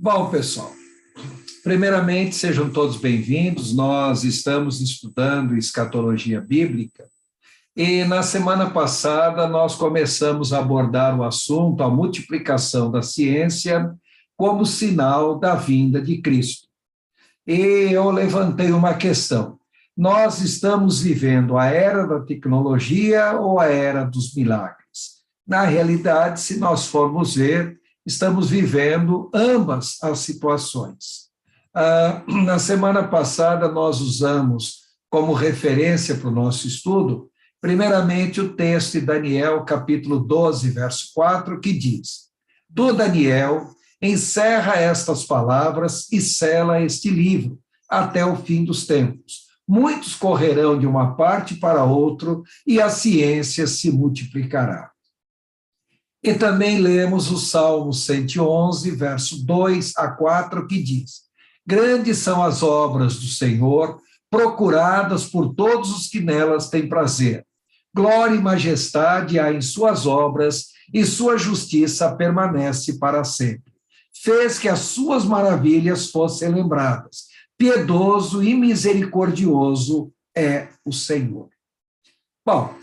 Bom, pessoal, primeiramente sejam todos bem-vindos. Nós estamos estudando escatologia bíblica e na semana passada nós começamos a abordar o assunto, a multiplicação da ciência como sinal da vinda de Cristo. E eu levantei uma questão: nós estamos vivendo a era da tecnologia ou a era dos milagres? Na realidade, se nós formos ver, estamos vivendo ambas as situações. Na semana passada, nós usamos como referência para o nosso estudo, primeiramente, o texto de Daniel, capítulo 12, verso 4, que diz: Tu, Daniel, encerra estas palavras e sela este livro até o fim dos tempos. Muitos correrão de uma parte para outra e a ciência se multiplicará. E também lemos o Salmo 111, verso 2 a 4, que diz: Grandes são as obras do Senhor, procuradas por todos os que nelas têm prazer. Glória e majestade há em suas obras, e sua justiça permanece para sempre. Fez que as suas maravilhas fossem lembradas. Piedoso e misericordioso é o Senhor. Bom,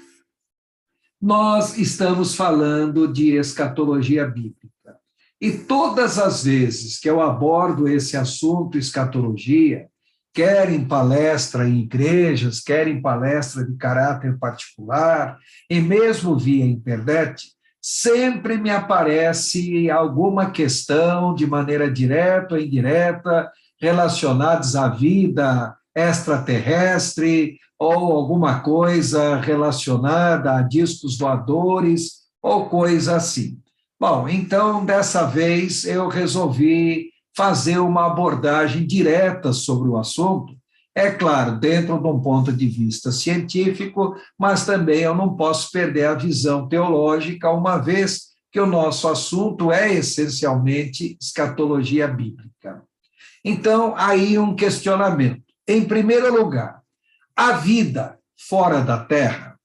nós estamos falando de escatologia bíblica. E todas as vezes que eu abordo esse assunto, escatologia, quer em palestra em igrejas, quer em palestra de caráter particular, e mesmo via internet, sempre me aparece alguma questão, de maneira direta ou indireta, relacionadas à vida extraterrestre, ou alguma coisa relacionada a discos voadores, ou coisa assim. Bom, então, dessa vez, eu resolvi fazer uma abordagem direta sobre o assunto, é claro, dentro de um ponto de vista científico, mas também eu não posso perder a visão teológica, uma vez que o nosso assunto é essencialmente escatologia bíblica. Então, aí um questionamento. Em primeiro lugar, a vida fora da Terra?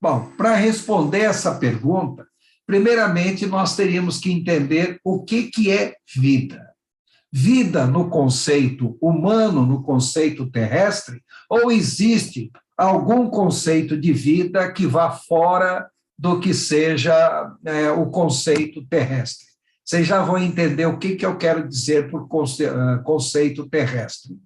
Bom, para responder essa pergunta, primeiramente nós teríamos que entender o que é vida. Vida no conceito humano, no conceito terrestre, ou existe algum conceito de vida que vá fora do que seja o conceito terrestre? Vocês já vão entender o que eu quero dizer por conceito terrestre.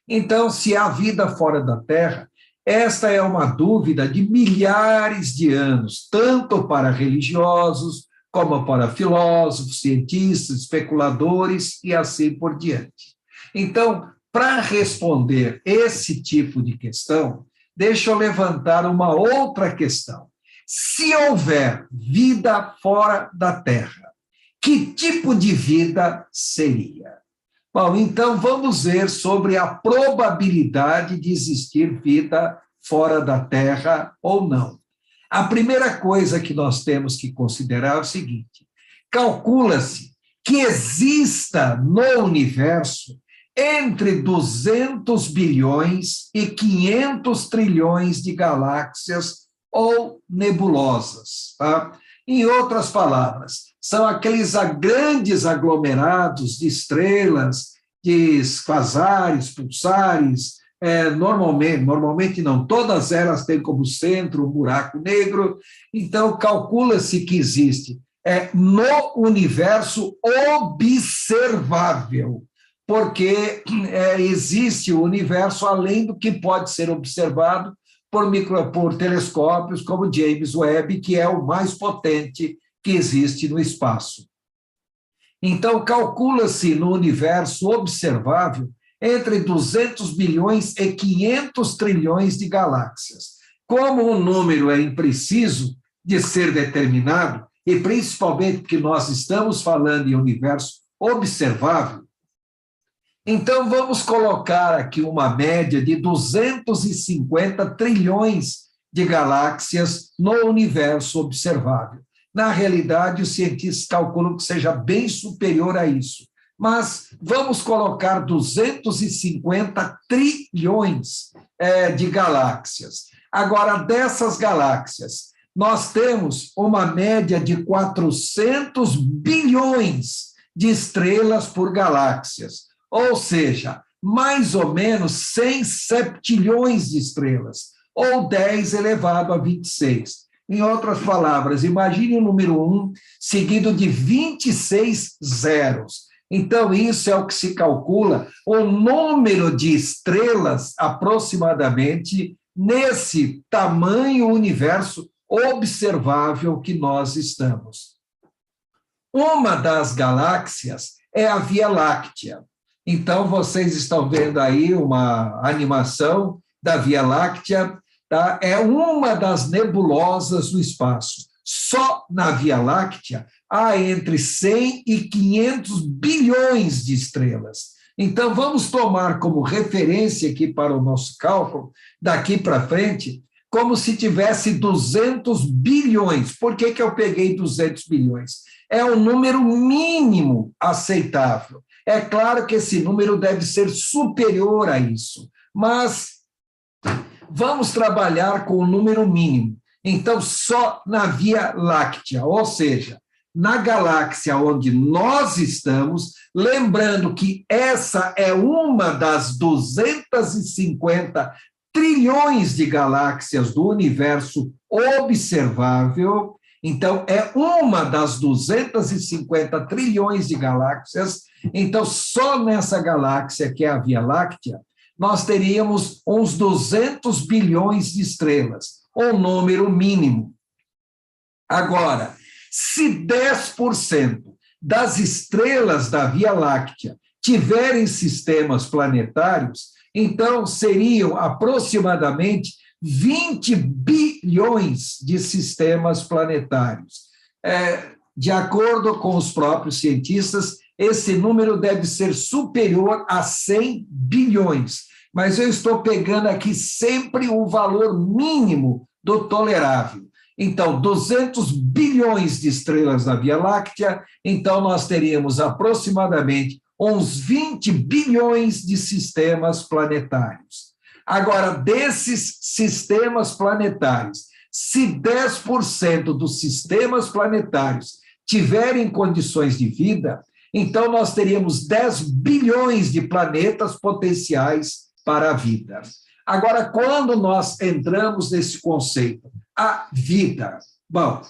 Então, se há vida fora da Terra, esta é uma dúvida de milhares de anos, tanto para religiosos, como para filósofos, cientistas, especuladores e assim por diante. Então, para responder esse tipo de questão, deixa eu levantar uma outra questão. Se houver vida fora da Terra, que tipo de vida seria? Bom, então vamos ver sobre a probabilidade de existir vida fora da Terra ou não. A primeira coisa que nós temos que considerar é o seguinte: calcula-se que exista no universo entre 200 bilhões e 500 trilhões de galáxias ou nebulosas. Tá? Em outras palavras, são aqueles grandes aglomerados de estrelas, de quasares, pulsares, normalmente não, todas elas têm como centro um buraco negro, então calcula-se que existe no universo observável, porque existe o universo além do que pode ser observado por telescópios como James Webb, que é o mais potente que existe no espaço. Então, calcula-se no universo observável entre 200 bilhões e 500 trilhões de galáxias. Como o número é impreciso de ser determinado, e principalmente porque nós estamos falando em universo observável, então vamos colocar aqui uma média de 250 trilhões de galáxias no universo observável. Na realidade, os cientistas calculam que seja bem superior a isso. Mas vamos colocar 250 trilhões de galáxias. Agora, dessas galáxias, nós temos uma média de 400 bilhões de estrelas por galáxias, ou seja, mais ou menos 100 septilhões de estrelas, ou 10 elevado a 26. Em outras palavras, imagine o número 1 seguido de 26 zeros. Então, isso é o que se calcula o número de estrelas, aproximadamente, nesse tamanho universo observável que nós estamos. Uma das galáxias é a Via Láctea. Então, vocês estão vendo aí uma animação da Via Láctea, tá? É uma das nebulosas do espaço. Só na Via Láctea há entre 100 e 500 bilhões de estrelas. Então, vamos tomar como referência aqui para o nosso cálculo, daqui para frente, como se tivesse 200 bilhões. Por que eu peguei 200 bilhões? É o número mínimo aceitável. É claro que esse número deve ser superior a isso, mas vamos trabalhar com o número mínimo. Então, só na Via Láctea, ou seja, na galáxia onde nós estamos, lembrando que essa é uma das 250 trilhões de galáxias do universo observável, então é uma das 250 trilhões de galáxias, então só nessa galáxia que é a Via Láctea, nós teríamos uns 200 bilhões de estrelas, um número mínimo. Agora, se 10% das estrelas da Via Láctea tiverem sistemas planetários, então seriam aproximadamente 20 bilhões de sistemas planetários. De acordo com os próprios cientistas, esse número deve ser superior a 100 bilhões, mas eu estou pegando aqui sempre o valor mínimo do tolerável. Então, 200 bilhões de estrelas na Via Láctea, então nós teríamos aproximadamente uns 20 bilhões de sistemas planetários. Agora, desses sistemas planetários, se 10% dos sistemas planetários tiverem condições de vida, então nós teríamos 10 bilhões de planetas potenciais para a vida. Agora, quando nós entramos nesse conceito, a vida, bom,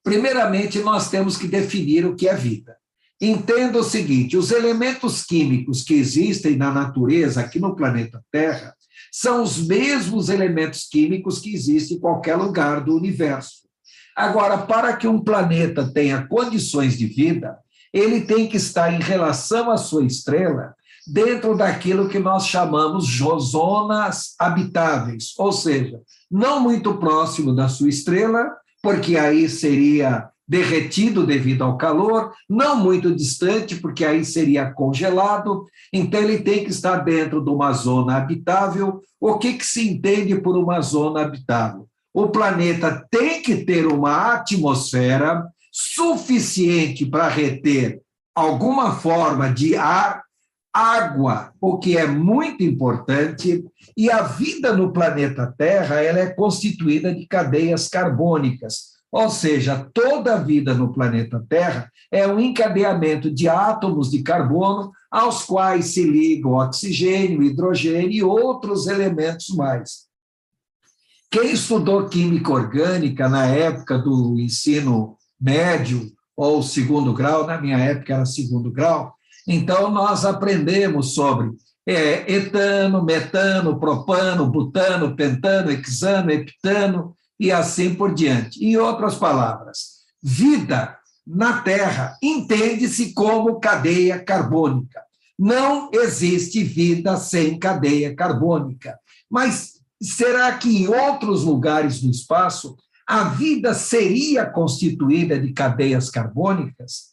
primeiramente nós temos que definir o que é vida. Entenda o seguinte, os elementos químicos que existem na natureza, aqui no planeta Terra, são os mesmos elementos químicos que existem em qualquer lugar do universo. Agora, para que um planeta tenha condições de vida, ele tem que estar em relação à sua estrela dentro daquilo que nós chamamos de zonas habitáveis, ou seja, não muito próximo da sua estrela, porque aí seria derretido devido ao calor, não muito distante, porque aí seria congelado, então ele tem que estar dentro de uma zona habitável. O que se entende por uma zona habitável? O planeta tem que ter uma atmosfera suficiente para reter alguma forma de ar, água, o que é muito importante, e a vida no planeta Terra ela é constituída de cadeias carbônicas, ou seja, toda a vida no planeta Terra é um encadeamento de átomos de carbono aos quais se ligam oxigênio, hidrogênio e outros elementos mais. Quem estudou química orgânica na época do ensino médio ou segundo grau, na minha época era segundo grau, então nós aprendemos sobre etano, metano, propano, butano, pentano, hexano, heptano e assim por diante. Em outras palavras, vida na Terra entende-se como cadeia carbônica. Não existe vida sem cadeia carbônica. Mas será que em outros lugares do espaço a vida seria constituída de cadeias carbônicas?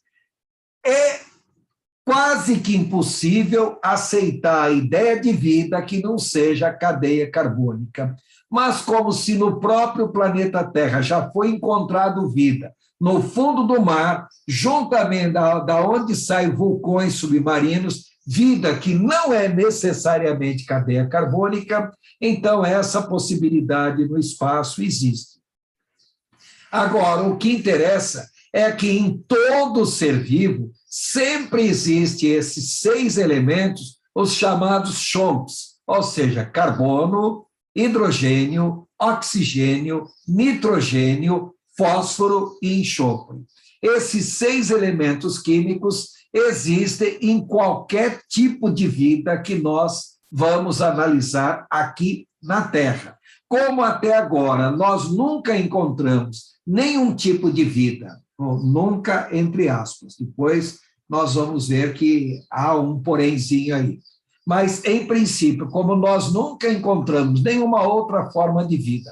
É quase que impossível aceitar a ideia de vida que não seja cadeia carbônica. Mas como se no próprio planeta Terra já foi encontrado vida no fundo do mar, juntamente da onde saem vulcões submarinos, vida que não é necessariamente cadeia carbônica, então essa possibilidade no espaço existe. Agora, o que interessa é que em todo ser vivo sempre existe esses 6 elementos, os chamados CHOMPs, ou seja, carbono, hidrogênio, oxigênio, nitrogênio, fósforo e enxofre. Esses 6 elementos químicos existem em qualquer tipo de vida que nós vamos analisar aqui na Terra. Como até agora nós nunca encontramos nenhum tipo de vida, nunca entre aspas, depois nós vamos ver que há um porémzinho aí. Mas, em princípio, como nós nunca encontramos nenhuma outra forma de vida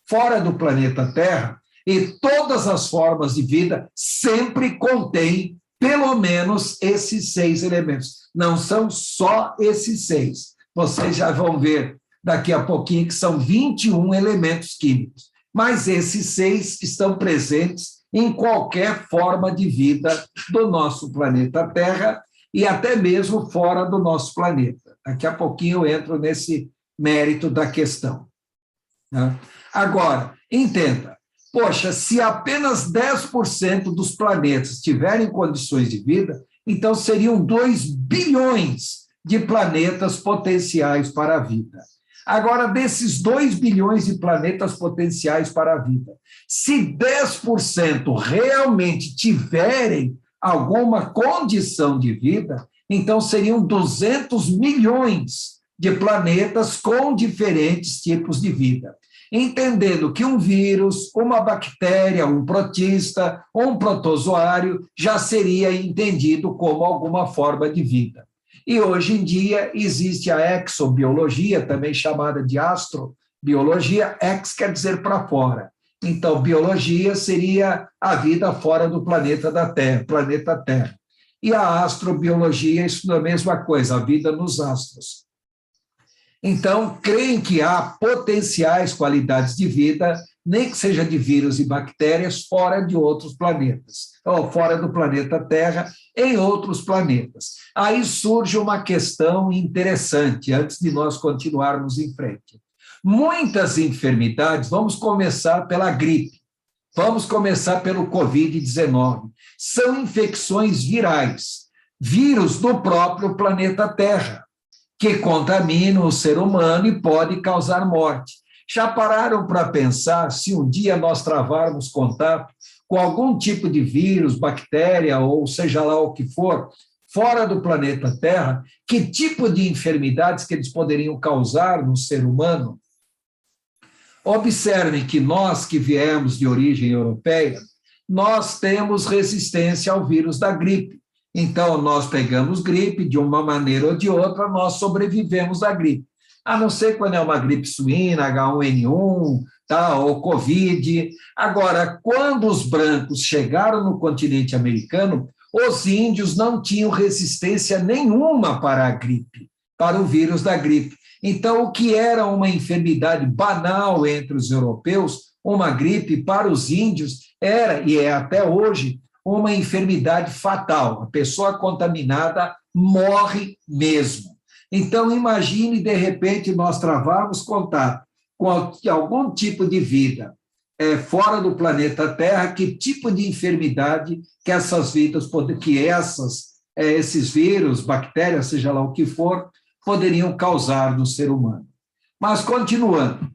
fora do planeta Terra, e todas as formas de vida sempre contêm pelo menos esses 6 elementos. Não são só esses 6. Vocês já vão ver daqui a pouquinho que são 21 elementos químicos. Mas esses 6 estão presentes em qualquer forma de vida do nosso planeta Terra e até mesmo fora do nosso planeta. Daqui a pouquinho eu entro nesse mérito da questão. Agora, entenda, poxa, se apenas 10% dos planetas tiverem condições de vida, então seriam 2 bilhões de planetas potenciais para a vida. Agora, desses 2 bilhões de planetas potenciais para a vida, se 10% realmente tiverem alguma condição de vida, então seriam 200 milhões de planetas com diferentes tipos de vida. Entendendo que um vírus, uma bactéria, um protista, um protozoário já seria entendido como alguma forma de vida. E hoje em dia existe a exobiologia, também chamada de astrobiologia. Ex quer dizer para fora. Então, biologia seria a vida fora do planeta Terra. E a astrobiologia, isso é a mesma coisa, a vida nos astros. Então, creem que há potenciais qualidades de vida, nem que seja de vírus e bactérias, fora de outros planetas, ou fora do planeta Terra, em outros planetas. Aí surge uma questão interessante, antes de nós continuarmos em frente. Muitas enfermidades, vamos começar pela gripe, vamos começar pelo Covid-19, são infecções virais, vírus do próprio planeta Terra, que contaminam o ser humano e pode causar morte. Já pararam para pensar se um dia nós travarmos contato com algum tipo de vírus, bactéria, ou seja lá o que for, fora do planeta Terra, que tipo de enfermidades que eles poderiam causar no ser humano? Observem que nós que viemos de origem europeia, nós temos resistência ao vírus da gripe. Então, nós pegamos gripe, de uma maneira ou de outra, nós sobrevivemos à gripe. A não ser quando é uma gripe suína, H1N1, tá, ou Covid. Agora, quando os brancos chegaram no continente americano, os índios não tinham resistência nenhuma para a gripe, para o vírus da gripe. Então, o que era uma enfermidade banal entre os europeus, uma gripe para os índios, era, e é até hoje, uma enfermidade fatal. A pessoa contaminada morre mesmo. Então, imagine, de repente, nós travarmos contato com algum tipo de vida fora do planeta Terra, que tipo de enfermidade que essas vidas, esses vírus, bactérias, seja lá o que for, poderiam causar no ser humano. Mas, continuando,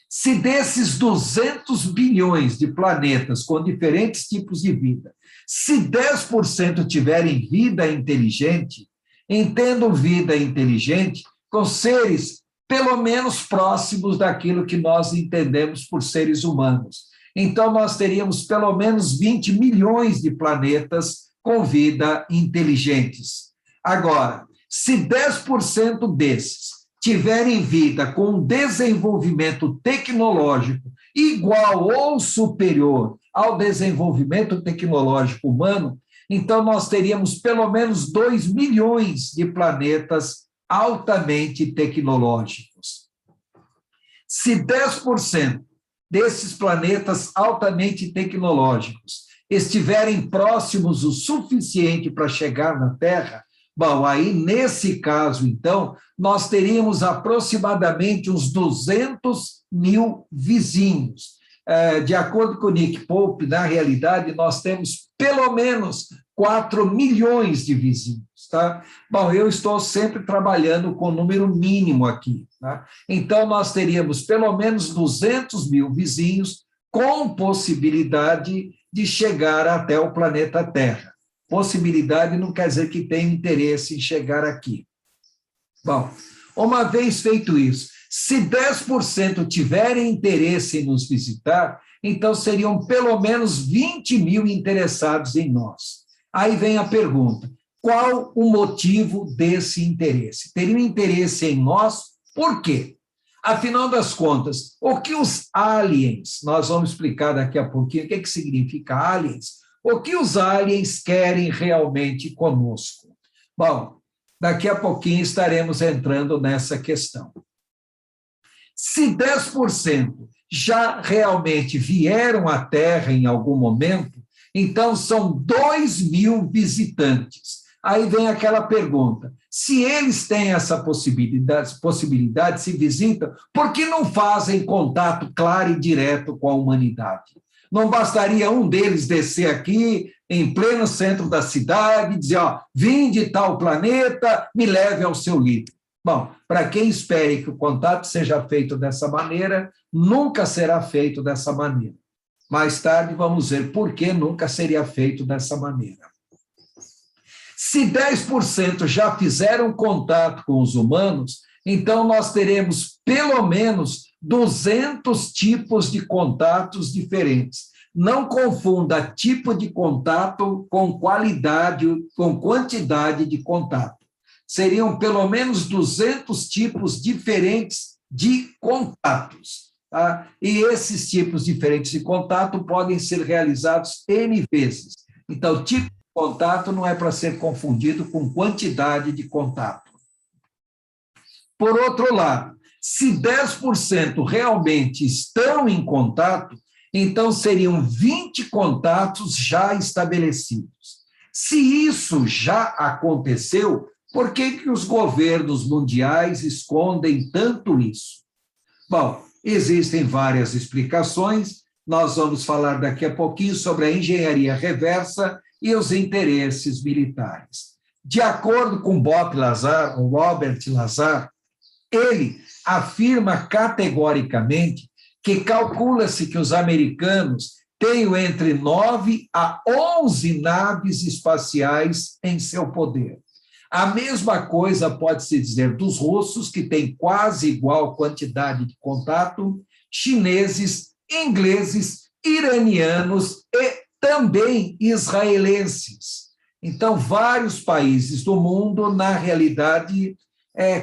se desses 200 bilhões de planetas com diferentes tipos de vida, se 10% tiverem vida inteligente, entendam vida inteligente com seres pelo menos próximos daquilo que nós entendemos por seres humanos. Então, nós teríamos pelo menos 20 milhões de planetas com vida inteligentes. Agora, se 10% desses tiverem vida com um desenvolvimento tecnológico igual ou superior ao desenvolvimento tecnológico humano, então nós teríamos pelo menos 2 milhões de planetas altamente tecnológicos. Se 10% desses planetas altamente tecnológicos estiverem próximos o suficiente para chegar na Terra, bom, aí nesse caso, então, nós teríamos aproximadamente uns 200 mil vizinhos. De acordo com o Nick Pope, na realidade, nós temos pelo menos 4 milhões de vizinhos. Tá? Bom, eu estou sempre trabalhando com o número mínimo aqui. Tá? Então, nós teríamos pelo menos 200 mil vizinhos com possibilidade de chegar até o planeta Terra. Possibilidade não quer dizer que tem interesse em chegar aqui. Bom, uma vez feito isso, se 10% tiverem interesse em nos visitar, então seriam pelo menos 20 mil interessados em nós. Aí vem a pergunta, qual o motivo desse interesse? Teriam interesse em nós, por quê? Afinal das contas, o que os aliens, nós vamos explicar daqui a pouquinho o que significa aliens, o que os aliens querem realmente conosco? Bom, daqui a pouquinho estaremos entrando nessa questão. Se 10% já realmente vieram à Terra em algum momento, então são 2 mil visitantes. Aí vem aquela pergunta, se eles têm essa possibilidade, se visitam, por que não fazem contato claro e direto com a humanidade? Não bastaria um deles descer aqui, em pleno centro da cidade, e dizer, vim de tal planeta, me leve ao seu livro. Bom, para quem espere que o contato seja feito dessa maneira, nunca será feito dessa maneira. Mais tarde vamos ver por que nunca seria feito dessa maneira. Se 10% já fizeram contato com os humanos, então nós teremos pelo menos 200 tipos de contatos diferentes. Não confunda tipo de contato com qualidade, com quantidade de contato. Seriam pelo menos 200 tipos diferentes de contatos. Tá? E esses tipos diferentes de contato podem ser realizados N vezes. Então, tipo de contato não é para ser confundido com quantidade de contato. Por outro lado, se 10% realmente estão em contato, então seriam 20 contatos já estabelecidos. Se isso já aconteceu, por que os governos mundiais escondem tanto isso? Bom, existem várias explicações, nós vamos falar daqui a pouquinho sobre a engenharia reversa e os interesses militares. De acordo com Robert Lazar, ele afirma categoricamente que calcula-se que os americanos tenham entre 9 a 11 naves espaciais em seu poder. A mesma coisa pode-se dizer dos russos, que têm quase igual quantidade de contato, chineses, ingleses, iranianos e também israelenses. Então, vários países do mundo, na realidade,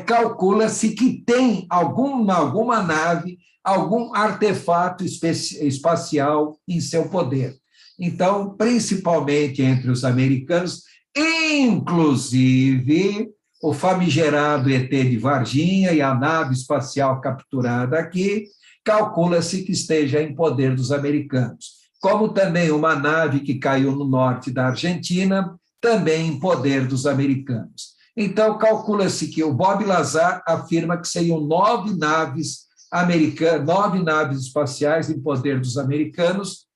calcula-se que tem alguma nave, algum artefato espacial em seu poder. Então, principalmente entre os americanos, inclusive o famigerado ET de Varginha e a nave espacial capturada aqui, calcula-se que esteja em poder dos americanos. Como também uma nave que caiu no norte da Argentina, também em poder dos americanos. Então, calcula-se que o Bob Lazar afirma que seriam 9 naves espaciais em poder dos americanos.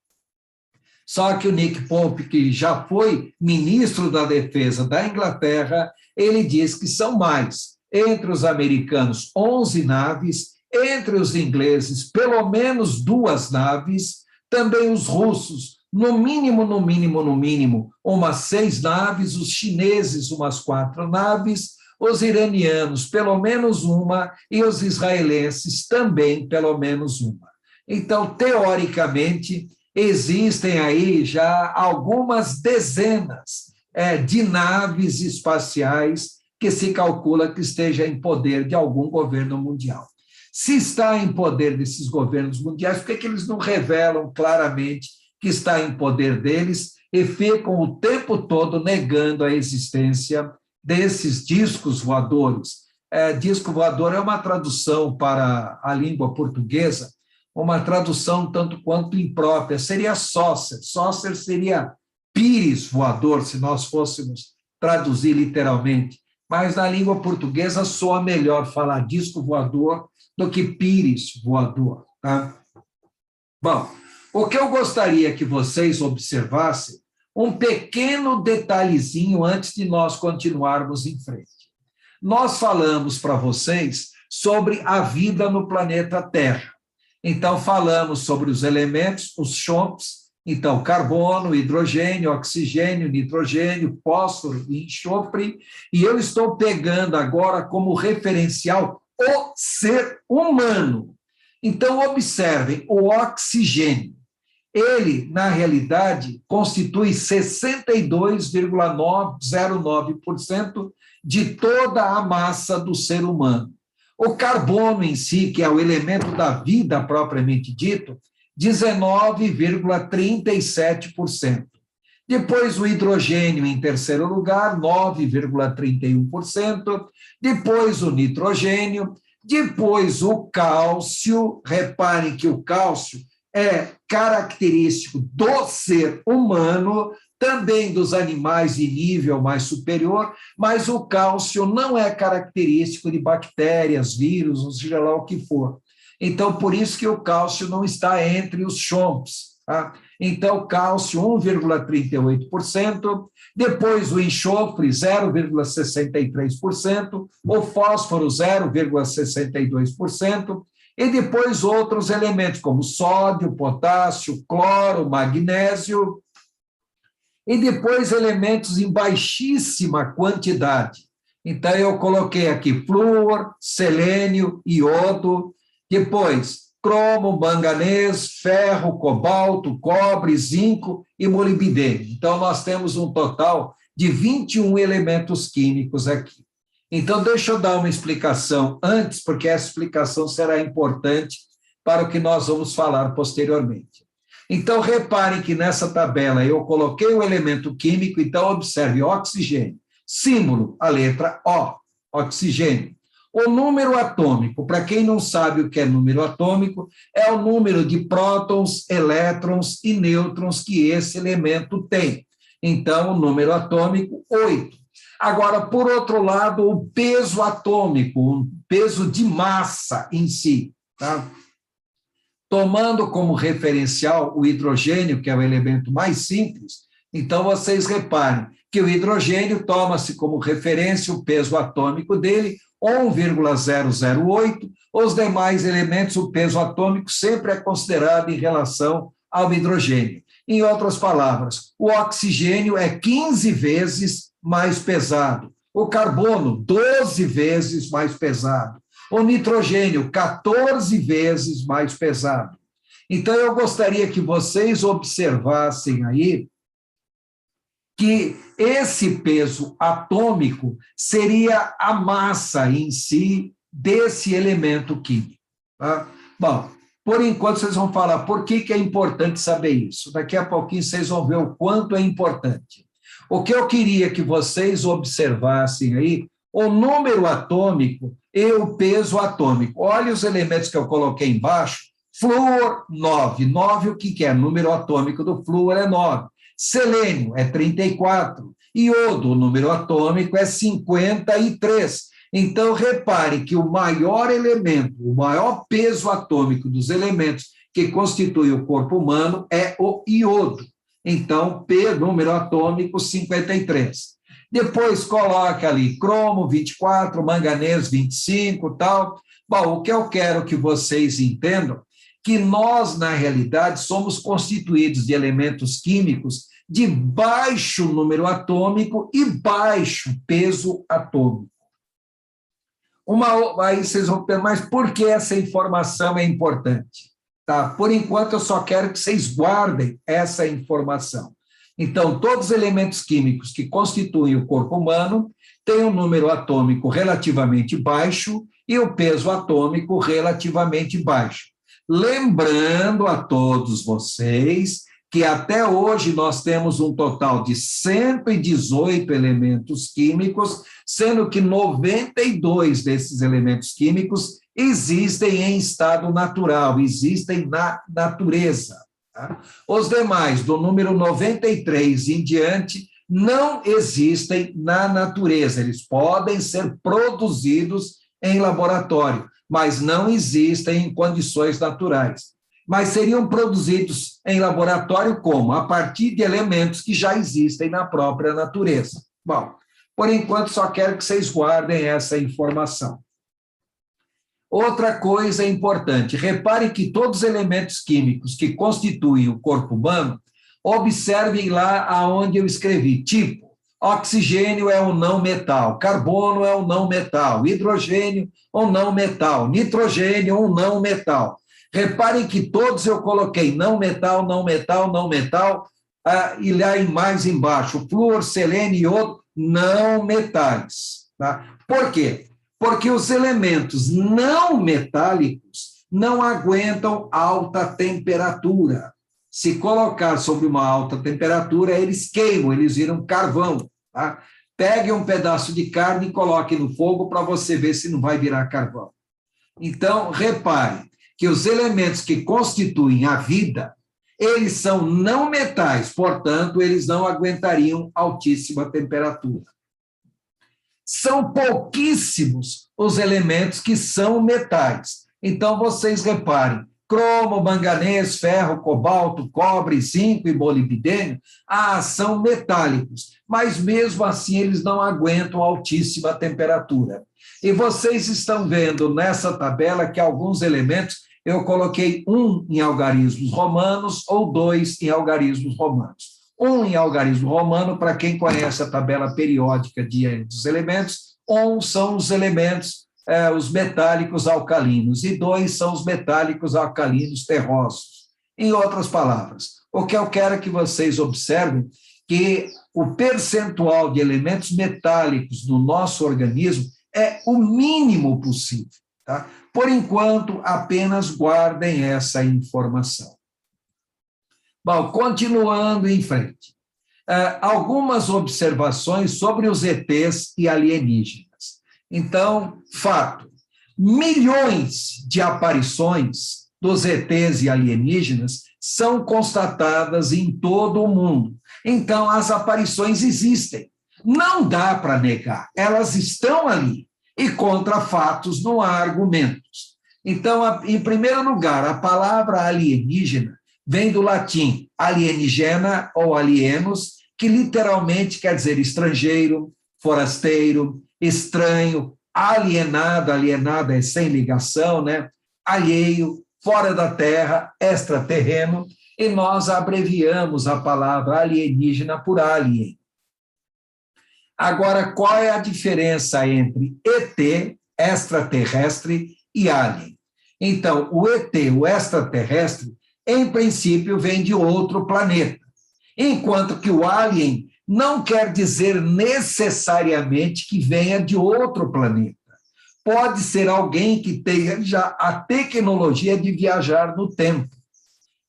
Só que o Nick Pope, que já foi ministro da Defesa da Inglaterra, ele diz que são mais. Entre os americanos, 11 naves, entre os ingleses, pelo menos 2 naves, também os russos, no mínimo, umas 6 naves, os chineses, umas 4 naves, os iranianos, pelo menos uma, e os israelenses também, pelo menos uma. Então, teoricamente, existem aí já algumas dezenas de naves espaciais que se calcula que esteja em poder de algum governo mundial. Se está em poder desses governos mundiais, por que eles não revelam claramente que está em poder deles e ficam o tempo todo negando a existência desses discos voadores? Disco voador é uma tradução para a língua portuguesa, uma tradução tanto quanto imprópria, seria saucer. Saucer seria pires voador, se nós fôssemos traduzir literalmente, mas na língua portuguesa soa melhor falar disco voador do que pires voador. Tá? Bom, O que eu gostaria que vocês observassem, um pequeno detalhezinho antes de nós continuarmos em frente. Nós falamos para vocês sobre a vida no planeta Terra. Então, falamos sobre os elementos, os chomps, então, carbono, hidrogênio, oxigênio, nitrogênio, fósforo e enxofre, e eu estou pegando agora como referencial o ser humano. Então, observem, o oxigênio, ele, na realidade, constitui 62,09% de toda a massa do ser humano. O carbono em si, que é o elemento da vida propriamente dito, 19,37%. Depois o hidrogênio em terceiro lugar, 9,31%. Depois o nitrogênio. Depois o cálcio. Reparem que o cálcio é característico do ser humano, também dos animais de nível mais superior, mas o cálcio não é característico de bactérias, vírus, ou seja lá o que for. Então, por isso que o cálcio não está entre os chomps. Tá? Então, cálcio 1,38%, depois o enxofre 0,63%, o fósforo 0,62%, e depois outros elementos como sódio, potássio, cloro, magnésio, e depois elementos em baixíssima quantidade. Então, eu coloquei aqui flúor, selênio, iodo, depois cromo, manganês, ferro, cobalto, cobre, zinco e molibdênio. Então, nós temos um total de 21 elementos químicos aqui. Então, deixa eu dar uma explicação antes, porque essa explicação será importante para o que nós vamos falar posteriormente. Então, reparem que nessa tabela eu coloquei o elemento químico, então observe oxigênio. Símbolo, a letra O, oxigênio. O número atômico, para quem não sabe o que é número atômico, é o número de prótons, elétrons e nêutrons que esse elemento tem. Então, o número atômico, 8. Agora, por outro lado, o peso atômico, o peso de massa em si, tá? Tomando como referencial o hidrogênio, que é o elemento mais simples, então vocês reparem que o hidrogênio toma-se como referência o peso atômico dele, 1,008, os demais elementos, o peso atômico sempre é considerado em relação ao hidrogênio. Em outras palavras, o oxigênio é 15 vezes mais pesado, o carbono, 12 vezes mais pesado, o nitrogênio, 14 vezes mais pesado. Então, eu gostaria que vocês observassem aí que esse peso atômico seria a massa em si desse elemento químico. Tá? Bom, por enquanto vocês vão falar por que é importante saber isso. Daqui a pouquinho vocês vão ver o quanto é importante. O que eu queria que vocês observassem aí, o número atômico e o peso atômico. Olha os elementos que eu coloquei embaixo. Flúor, 9. 9, o que é? O número atômico do flúor é 9. Selênio é 34. Iodo, o número atômico é 53. Então, repare que o maior elemento, o maior peso atômico dos elementos que constituem o corpo humano é o iodo. Então, P, número atômico, 53. Depois, coloca ali cromo, 24, manganês, 25, tal. Bom, o que eu quero que vocês entendam, que nós, na realidade, somos constituídos de elementos químicos de baixo número atômico e baixo peso atômico. Aí vocês vão perguntar, mas por que essa informação é importante? Tá? Por enquanto, eu só quero que vocês guardem essa informação. Então, todos os elementos químicos que constituem o corpo humano têm um número atômico relativamente baixo e o peso atômico relativamente baixo. Lembrando a todos vocês que até hoje nós temos um total de 118 elementos químicos, sendo que 92 desses elementos químicos existem em estado natural, existem na natureza. Tá? Os demais, do número 93 em diante, não existem na natureza, eles podem ser produzidos em laboratório, mas não existem em condições naturais. mas seriam produzidos em laboratório como? A partir de elementos que já existem na própria natureza. Bom, por enquanto só quero que vocês guardem essa informação. Outra coisa importante, repare que todos os elementos químicos que constituem o corpo humano, observem lá aonde eu escrevi, tipo, oxigênio é um não metal, carbono é um não metal, hidrogênio um não metal, nitrogênio um não metal. Reparem que todos eu coloquei não metal, não metal, não metal, e lá mais embaixo, flúor, selênio e iodo, não metais. Tá? Por quê? Porque os elementos não metálicos não aguentam alta temperatura. Se colocar sobre uma alta temperatura, eles queimam, eles viram carvão. Tá? Pegue um pedaço de carne e coloque no fogo para você ver se não vai virar carvão. Então, repare que os elementos que constituem a vida, eles são não metais, portanto, eles não aguentariam altíssima temperatura. São pouquíssimos os elementos que são metais. Então, vocês reparem, cromo, manganês, ferro, cobalto, cobre, zinco e molibdênio, são metálicos, mas mesmo assim eles não aguentam altíssima temperatura. E vocês estão vendo nessa tabela que alguns elementos eu coloquei 1 em algarismos romanos ou 2 em algarismos romanos. 1 em algarismo romano, para quem conhece a tabela periódica dos elementos, 1 são os elementos, os metálicos alcalinos, e 2 são os metálicos alcalinos terrosos. Em outras palavras, o que eu quero que vocês observem que o percentual de elementos metálicos no nosso organismo é o mínimo possível. Tá? Por enquanto, apenas guardem essa informação. Bom, continuando em frente. Algumas observações sobre os ETs e alienígenas. Então, fato, milhões de aparições dos ETs e alienígenas são constatadas em todo o mundo. Então, as aparições existem. Não dá para negar, elas estão ali. E contra fatos não há argumentos. Então, em primeiro lugar, a palavra alienígena vem do latim alienigena ou alienos, que literalmente quer dizer estrangeiro, forasteiro, estranho, alienado, alienado é sem ligação, né? Alheio, fora da terra, extraterreno, e nós abreviamos a palavra alienígena por alien. Agora, qual é a diferença entre ET, extraterrestre, e alien? Então, o ET, o extraterrestre, em princípio, vem de outro planeta, enquanto que o alien não quer dizer necessariamente que venha de outro planeta. Pode ser alguém que tenha já a tecnologia de viajar no tempo.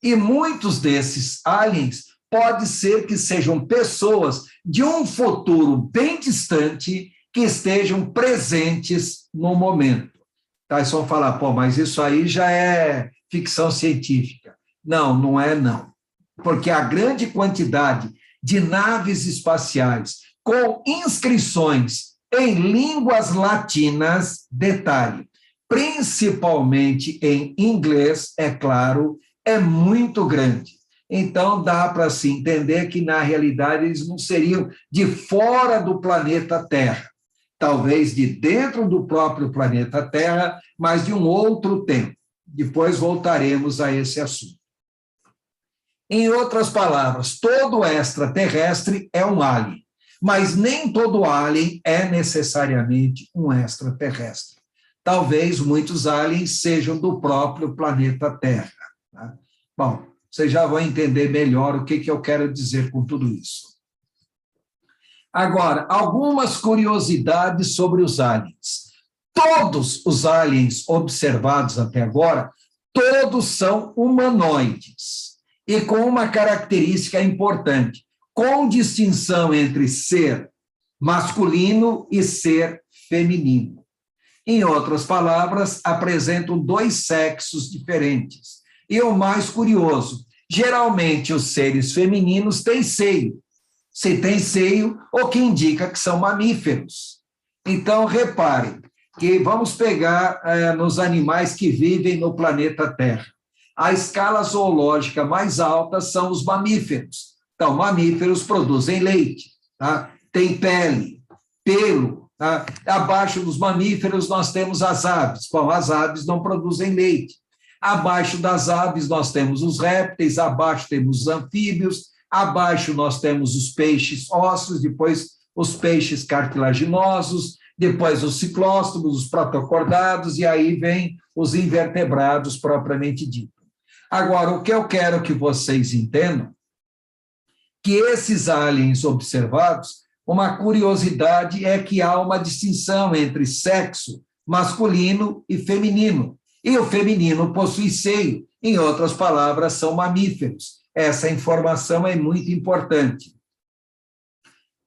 E muitos desses aliens pode ser que sejam pessoas de um futuro bem distante que estejam presentes no momento. Tá, eles vão falar, mas isso aí já é ficção científica. Não, não é não. Porque a grande quantidade de naves espaciais com inscrições em línguas latinas, detalhe, principalmente em inglês, é claro, é muito grande. Então, dá para se entender que, na realidade, eles não seriam de fora do planeta Terra, talvez de dentro do próprio planeta Terra, mas de um outro tempo. Depois voltaremos a esse assunto. Em outras palavras, todo extraterrestre é um alien, mas nem todo alien é necessariamente um extraterrestre. Talvez muitos aliens sejam do próprio planeta Terra. Tá? Bom, vocês já vão entender melhor o que eu quero dizer com tudo isso. Agora, algumas curiosidades sobre os aliens. Todos os aliens observados até agora, todos são humanoides. E com uma característica importante, com distinção entre ser masculino e ser feminino. Em outras palavras, apresentam 2 sexos diferentes. E o mais curioso, geralmente os seres femininos têm seio. Se tem seio, o que indica que são mamíferos. Então, reparem que vamos pegar nos animais que vivem no planeta Terra. A escala zoológica mais alta são os mamíferos. Então, mamíferos produzem leite, tá? Tem pele, pelo. Tá? Abaixo dos mamíferos, nós temos as aves. Bom, as aves não produzem leite. Abaixo das aves, nós temos os répteis, abaixo temos os anfíbios, abaixo nós temos os peixes ósseos, depois os peixes cartilaginosos, depois os ciclóstomos, os protocordados, e aí vem os invertebrados propriamente dito. Agora, o que eu quero que vocês entendam, que esses aliens observados, uma curiosidade é que há uma distinção entre sexo masculino e feminino, e o feminino possui seio, em outras palavras, são mamíferos. Essa informação é muito importante.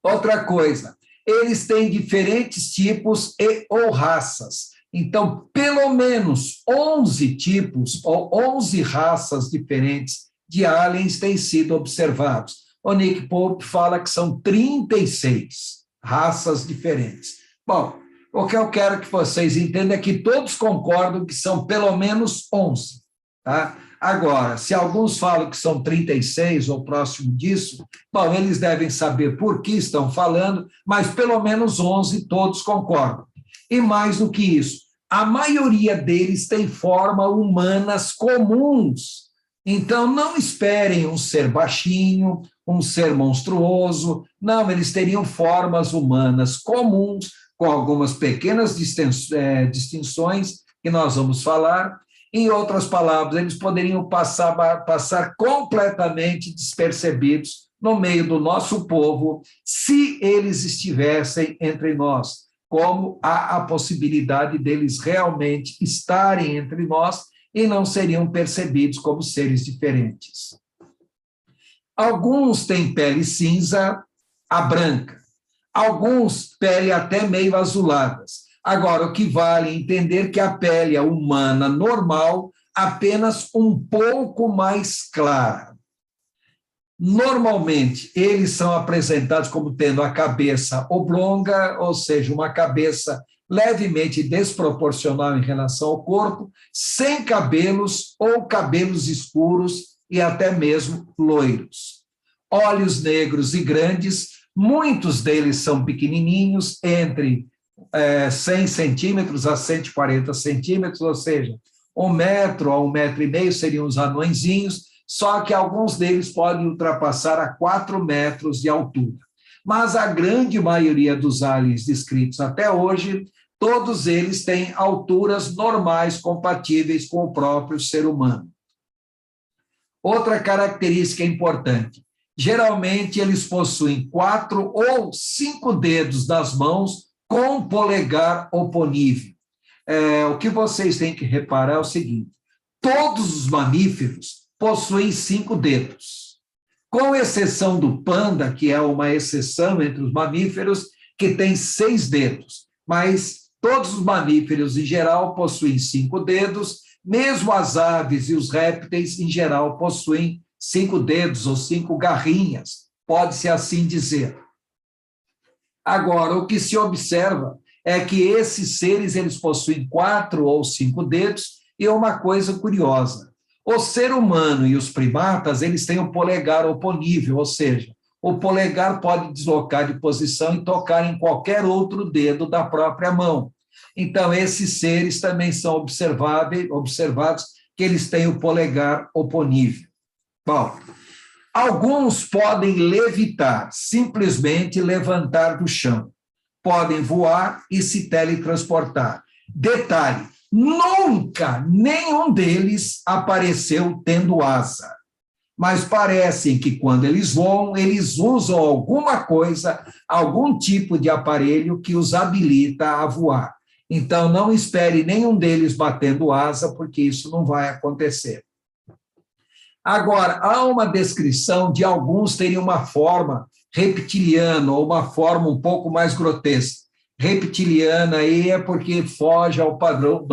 Outra coisa, eles têm diferentes tipos ou raças. Então, pelo menos 11 tipos ou 11 raças diferentes de aliens têm sido observados. O Nick Pope fala que são 36 raças diferentes. Bom, o que eu quero que vocês entendam é que todos concordam que são pelo menos 11. Tá? Agora, se alguns falam que são 36 ou próximo disso, bom, eles devem saber por que estão falando, mas pelo menos 11 todos concordam. E mais do que isso, a maioria deles tem formas humanas comuns. Então, não esperem um ser baixinho, um ser monstruoso. Não, eles teriam formas humanas comuns, com algumas pequenas distinções que nós vamos falar. Em outras palavras, eles poderiam passar completamente despercebidos no meio do nosso povo, se eles estivessem entre nós, como há a possibilidade deles realmente estarem entre nós e não seriam percebidos como seres diferentes. Alguns têm pele cinza a branca, alguns pele até meio azuladas. Agora, o que vale entender que a pele humana normal apenas um pouco mais clara. Normalmente, eles são apresentados como tendo a cabeça oblonga, ou seja, uma cabeça levemente desproporcional em relação ao corpo, sem cabelos ou cabelos escuros e até mesmo loiros. Olhos negros e grandes, muitos deles são pequenininhos, entre 100 centímetros a 140 centímetros, ou seja, 1 metro a 1,5 metros seriam os anõezinhos, só que alguns deles podem ultrapassar a 4 metros de altura. Mas a grande maioria dos aliens descritos até hoje, todos eles têm alturas normais compatíveis com o próprio ser humano. Outra característica importante, geralmente eles possuem 4 ou 5 dedos das mãos com polegar oponível. O que vocês têm que reparar é o seguinte, todos os mamíferos possuem 5 dedos, com exceção do panda, que é uma exceção entre os mamíferos, que tem 6 dedos, mas todos os mamíferos, em geral, possuem 5 dedos, mesmo as aves e os répteis, em geral, possuem 5 dedos ou 5 garrinhas, pode-se assim dizer. Agora, o que se observa é que esses seres eles possuem 4 ou 5 dedos, e uma coisa curiosa, o ser humano e os primatas, eles têm o polegar oponível, ou seja, o polegar pode deslocar de posição e tocar em qualquer outro dedo da própria mão. Então, esses seres também são observados que eles têm o polegar oponível. Bom, alguns podem levitar, simplesmente levantar do chão. Podem voar e se teletransportar. Detalhe, nunca nenhum deles apareceu tendo asa. Mas parecem que quando eles voam, eles usam alguma coisa, algum tipo de aparelho que os habilita a voar. Então, não espere nenhum deles batendo asa, porque isso não vai acontecer. Agora, há uma descrição de alguns terem uma forma reptiliana, ou uma forma um pouco mais grotesca. Reptiliana aí é porque foge ao padrão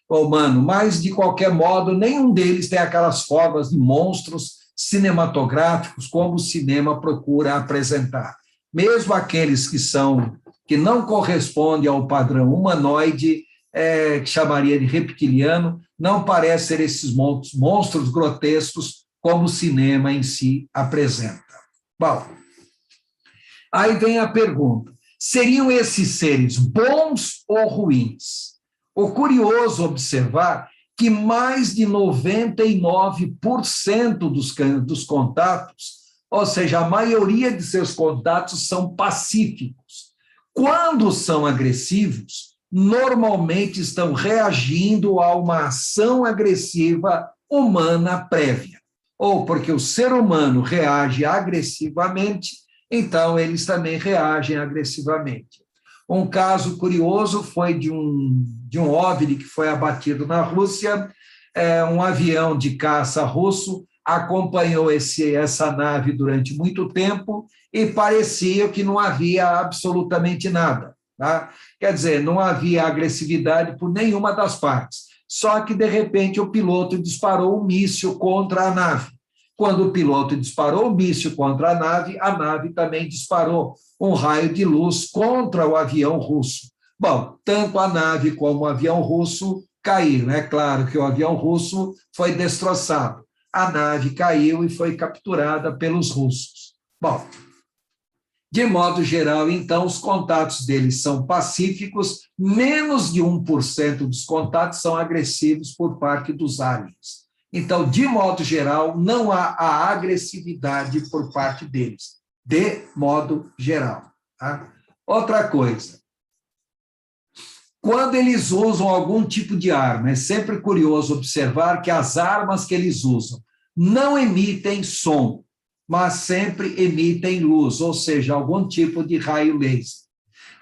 humano, mas, de qualquer modo, nenhum deles tem aquelas formas de monstros cinematográficos como o cinema procura apresentar. Mesmo aqueles que não correspondem ao padrão humanoide que chamaria de reptiliano, não parece ser esses monstros grotescos como o cinema em si apresenta. Bom, aí vem a pergunta: seriam esses seres bons ou ruins? O curioso observar que mais de 99% dos contatos, ou seja, a maioria de seus contatos são pacíficos. Quando são agressivos, normalmente estão reagindo a uma ação agressiva humana prévia. Ou porque o ser humano reage agressivamente, então eles também reagem agressivamente. Um caso curioso foi de um OVNI que foi abatido na Rússia. Um avião de caça russo acompanhou essa nave durante muito tempo e parecia que não havia absolutamente nada. Tá? Quer dizer, não havia agressividade por nenhuma das partes. Só que, de repente, o piloto disparou um míssil contra a nave. Quando o piloto disparou o míssil contra a nave também disparou um raio de luz contra o avião russo. Bom, tanto a nave como o avião russo caíram. É claro que o avião russo foi destroçado. A nave caiu e foi capturada pelos russos. Bom, de modo geral, então, os contatos deles são pacíficos, menos de 1% dos contatos são agressivos por parte dos aliens. Então, de modo geral, não há a agressividade por parte deles, de modo geral. Tá? Outra coisa, quando eles usam algum tipo de arma, é sempre curioso observar que as armas que eles usam não emitem som, mas sempre emitem luz, ou seja, algum tipo de raio laser.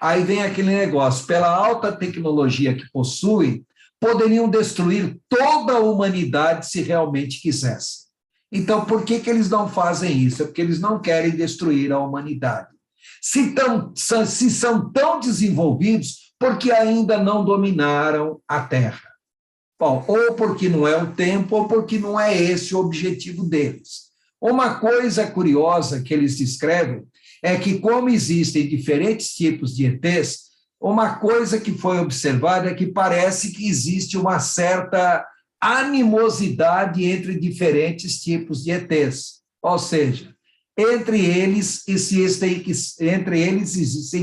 Aí vem aquele negócio, pela alta tecnologia que possuem, poderiam destruir toda a humanidade se realmente quisessem. Então, por que eles não fazem isso? É porque eles não querem destruir a humanidade. Se são tão desenvolvidos, porque ainda não dominaram a Terra. Bom, ou porque não é o tempo, ou porque não é esse o objetivo deles. Uma coisa curiosa que eles descrevem é que, como existem diferentes tipos de ETs, uma coisa que foi observada é que parece que existe uma certa animosidade entre diferentes tipos de ETs. Ou seja, entre eles existem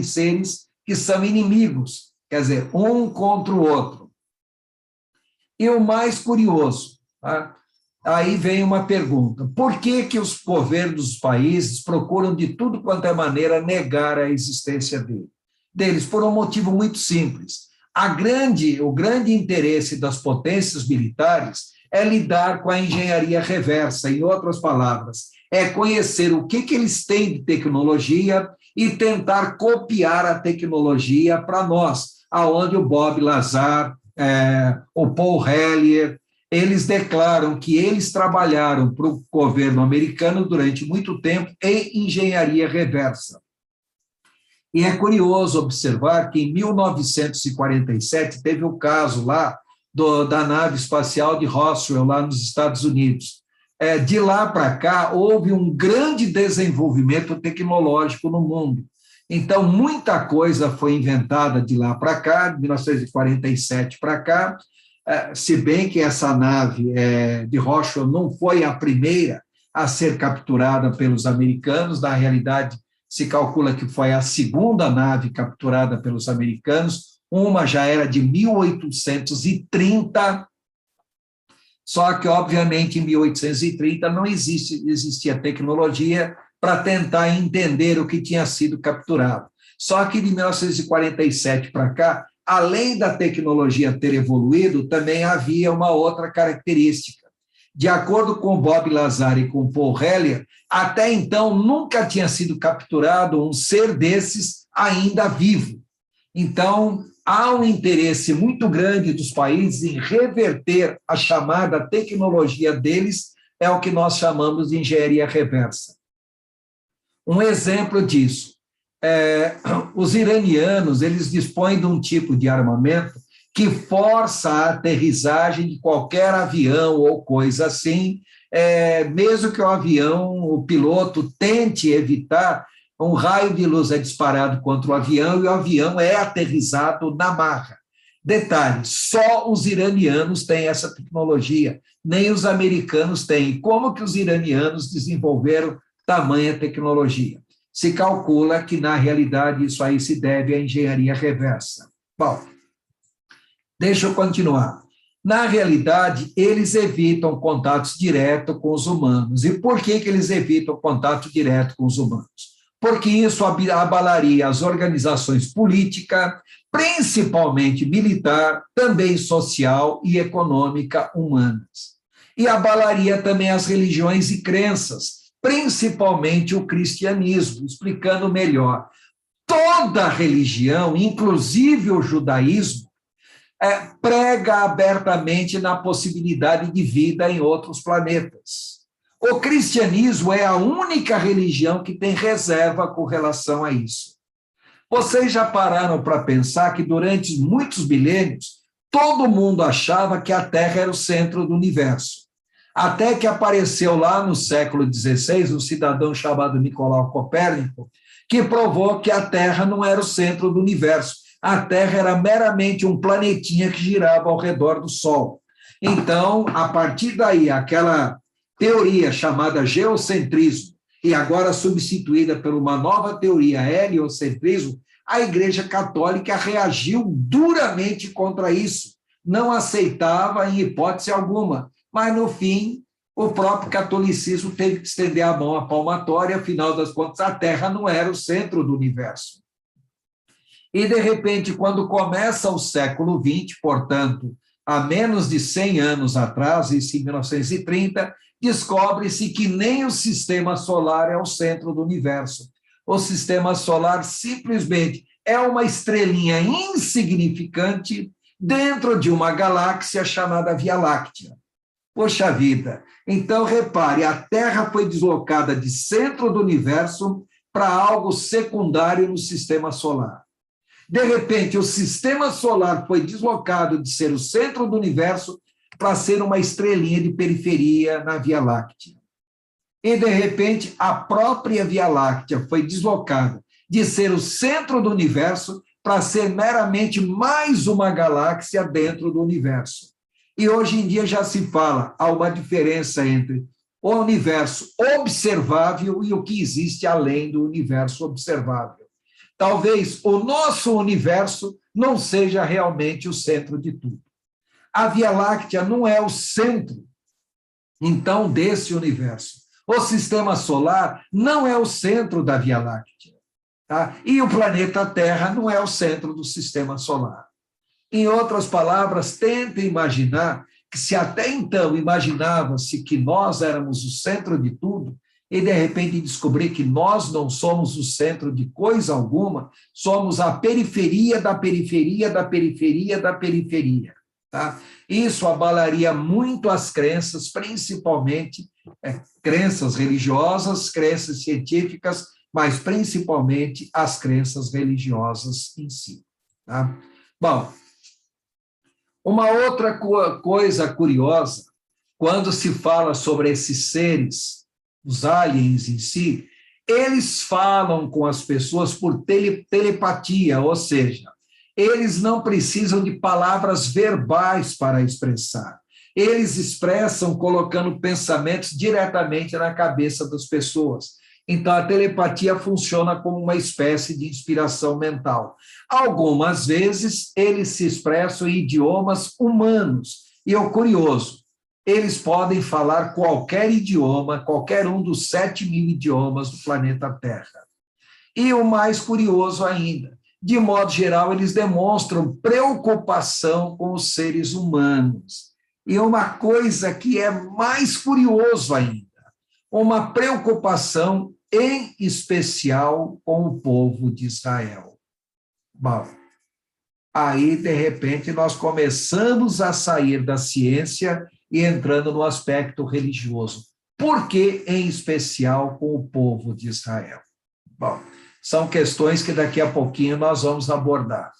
seres que são inimigos, quer dizer, um contra o outro. E o mais curioso, tá? Aí vem uma pergunta: por que os governos dos países procuram de tudo quanto é maneira negar a existência deles? Por um motivo muito simples. O grande interesse das potências militares é lidar com a engenharia reversa, em outras palavras, é conhecer o que eles têm de tecnologia e tentar copiar a tecnologia para nós, aonde o Bob Lazar, o Paul Hellyer, eles declaram que eles trabalharam para o governo americano durante muito tempo em engenharia reversa. E é curioso observar que em 1947 teve o caso lá da nave espacial de Roswell, lá nos Estados Unidos. De lá para cá, houve um grande desenvolvimento tecnológico no mundo. Então, muita coisa foi inventada de lá para cá, de 1947 para cá, se bem que essa nave de Roswell não foi a primeira a ser capturada pelos americanos, na realidade, se calcula que foi a segunda nave capturada pelos americanos, uma já era de 1830, só que, obviamente, em 1830 não existia tecnologia para tentar entender o que tinha sido capturado. Só que de 1947 para cá, além da tecnologia ter evoluído, também havia uma outra característica. De acordo com Bob Lazar e com Paul Hellyer, até então nunca tinha sido capturado um ser desses ainda vivo. Então, há um interesse muito grande dos países em reverter a chamada tecnologia deles, é o que nós chamamos de engenharia reversa. Um exemplo disso, os iranianos, eles dispõem de um tipo de armamento que força a aterrissagem de qualquer avião ou coisa assim, mesmo que o piloto tente evitar, um raio de luz é disparado contra o avião e o avião é aterrissado na marra. Detalhe, só os iranianos têm essa tecnologia, nem os americanos têm. Como que os iranianos desenvolveram tamanha tecnologia? Se calcula que, na realidade, isso aí se deve à engenharia reversa. Bom, deixa eu continuar. Na realidade, eles evitam contatos diretos com os humanos. E por que eles evitam contato direto com os humanos? Porque isso abalaria as organizações políticas, principalmente militar, também social e econômica humanas. E abalaria também as religiões e crenças, principalmente o cristianismo, explicando melhor. Toda religião, inclusive o judaísmo, prega abertamente na possibilidade de vida em outros planetas. O cristianismo é a única religião que tem reserva com relação a isso. Vocês já pararam para pensar que durante muitos milênios, todo mundo achava que a Terra era o centro do universo. Até que apareceu lá no século XVI um cidadão chamado Nicolau Copérnico, que provou que a Terra não era o centro do universo. A Terra era meramente um planetinha que girava ao redor do Sol. Então, a partir daí, aquela teoria chamada geocentrismo, e agora substituída por uma nova teoria, heliocentrismo, a Igreja Católica reagiu duramente contra isso, não aceitava em hipótese alguma, mas no fim o próprio catolicismo teve que estender a mão à palmatória, afinal das contas a Terra não era o centro do universo. E de repente, quando começa o século XX, portanto, há menos de 100 anos atrás, isso em 1930, descobre-se que nem o sistema solar é o centro do universo. O sistema solar simplesmente é uma estrelinha insignificante dentro de uma galáxia chamada Via Láctea. Poxa vida! Então, repare, a Terra foi deslocada de centro do universo para algo secundário no sistema solar. De repente, o sistema solar foi deslocado de ser o centro do universo para ser uma estrelinha de periferia na Via Láctea. E, de repente, a própria Via Láctea foi deslocada de ser o centro do universo para ser meramente mais uma galáxia dentro do universo. E hoje em dia já se fala, há uma diferença entre o universo observável e o que existe além do universo observável. Talvez o nosso universo não seja realmente o centro de tudo. A Via Láctea não é o centro, então, desse universo. O sistema solar não é o centro da Via Láctea. Tá? E o planeta Terra não é o centro do sistema solar. Em outras palavras, tenta imaginar que se até então imaginava-se que nós éramos o centro de tudo, e de repente descobrir que nós não somos o centro de coisa alguma, somos a periferia da periferia da periferia da periferia. Tá? Isso abalaria muito as crenças, principalmente crenças religiosas, crenças científicas, mas principalmente as crenças religiosas em si. Tá? Bom, uma outra coisa curiosa, quando se fala sobre esses seres, os aliens em si, eles falam com as pessoas por telepatia, ou seja, eles não precisam de palavras verbais para expressar. Eles expressam colocando pensamentos diretamente na cabeça das pessoas. Então, a telepatia funciona como uma espécie de inspiração mental. Algumas vezes, eles se expressam em idiomas humanos. E o curioso, eles podem falar qualquer idioma, qualquer um dos 7.000 idiomas do planeta Terra. E o mais curioso ainda, de modo geral, eles demonstram preocupação com os seres humanos. E uma coisa que é mais curioso ainda, uma preocupação em especial com o povo de Israel. Bom, aí, de repente, nós começamos a sair da ciência e entrando no aspecto religioso. Por que, em especial, com o povo de Israel? Bom, são questões que daqui a pouquinho nós vamos abordar.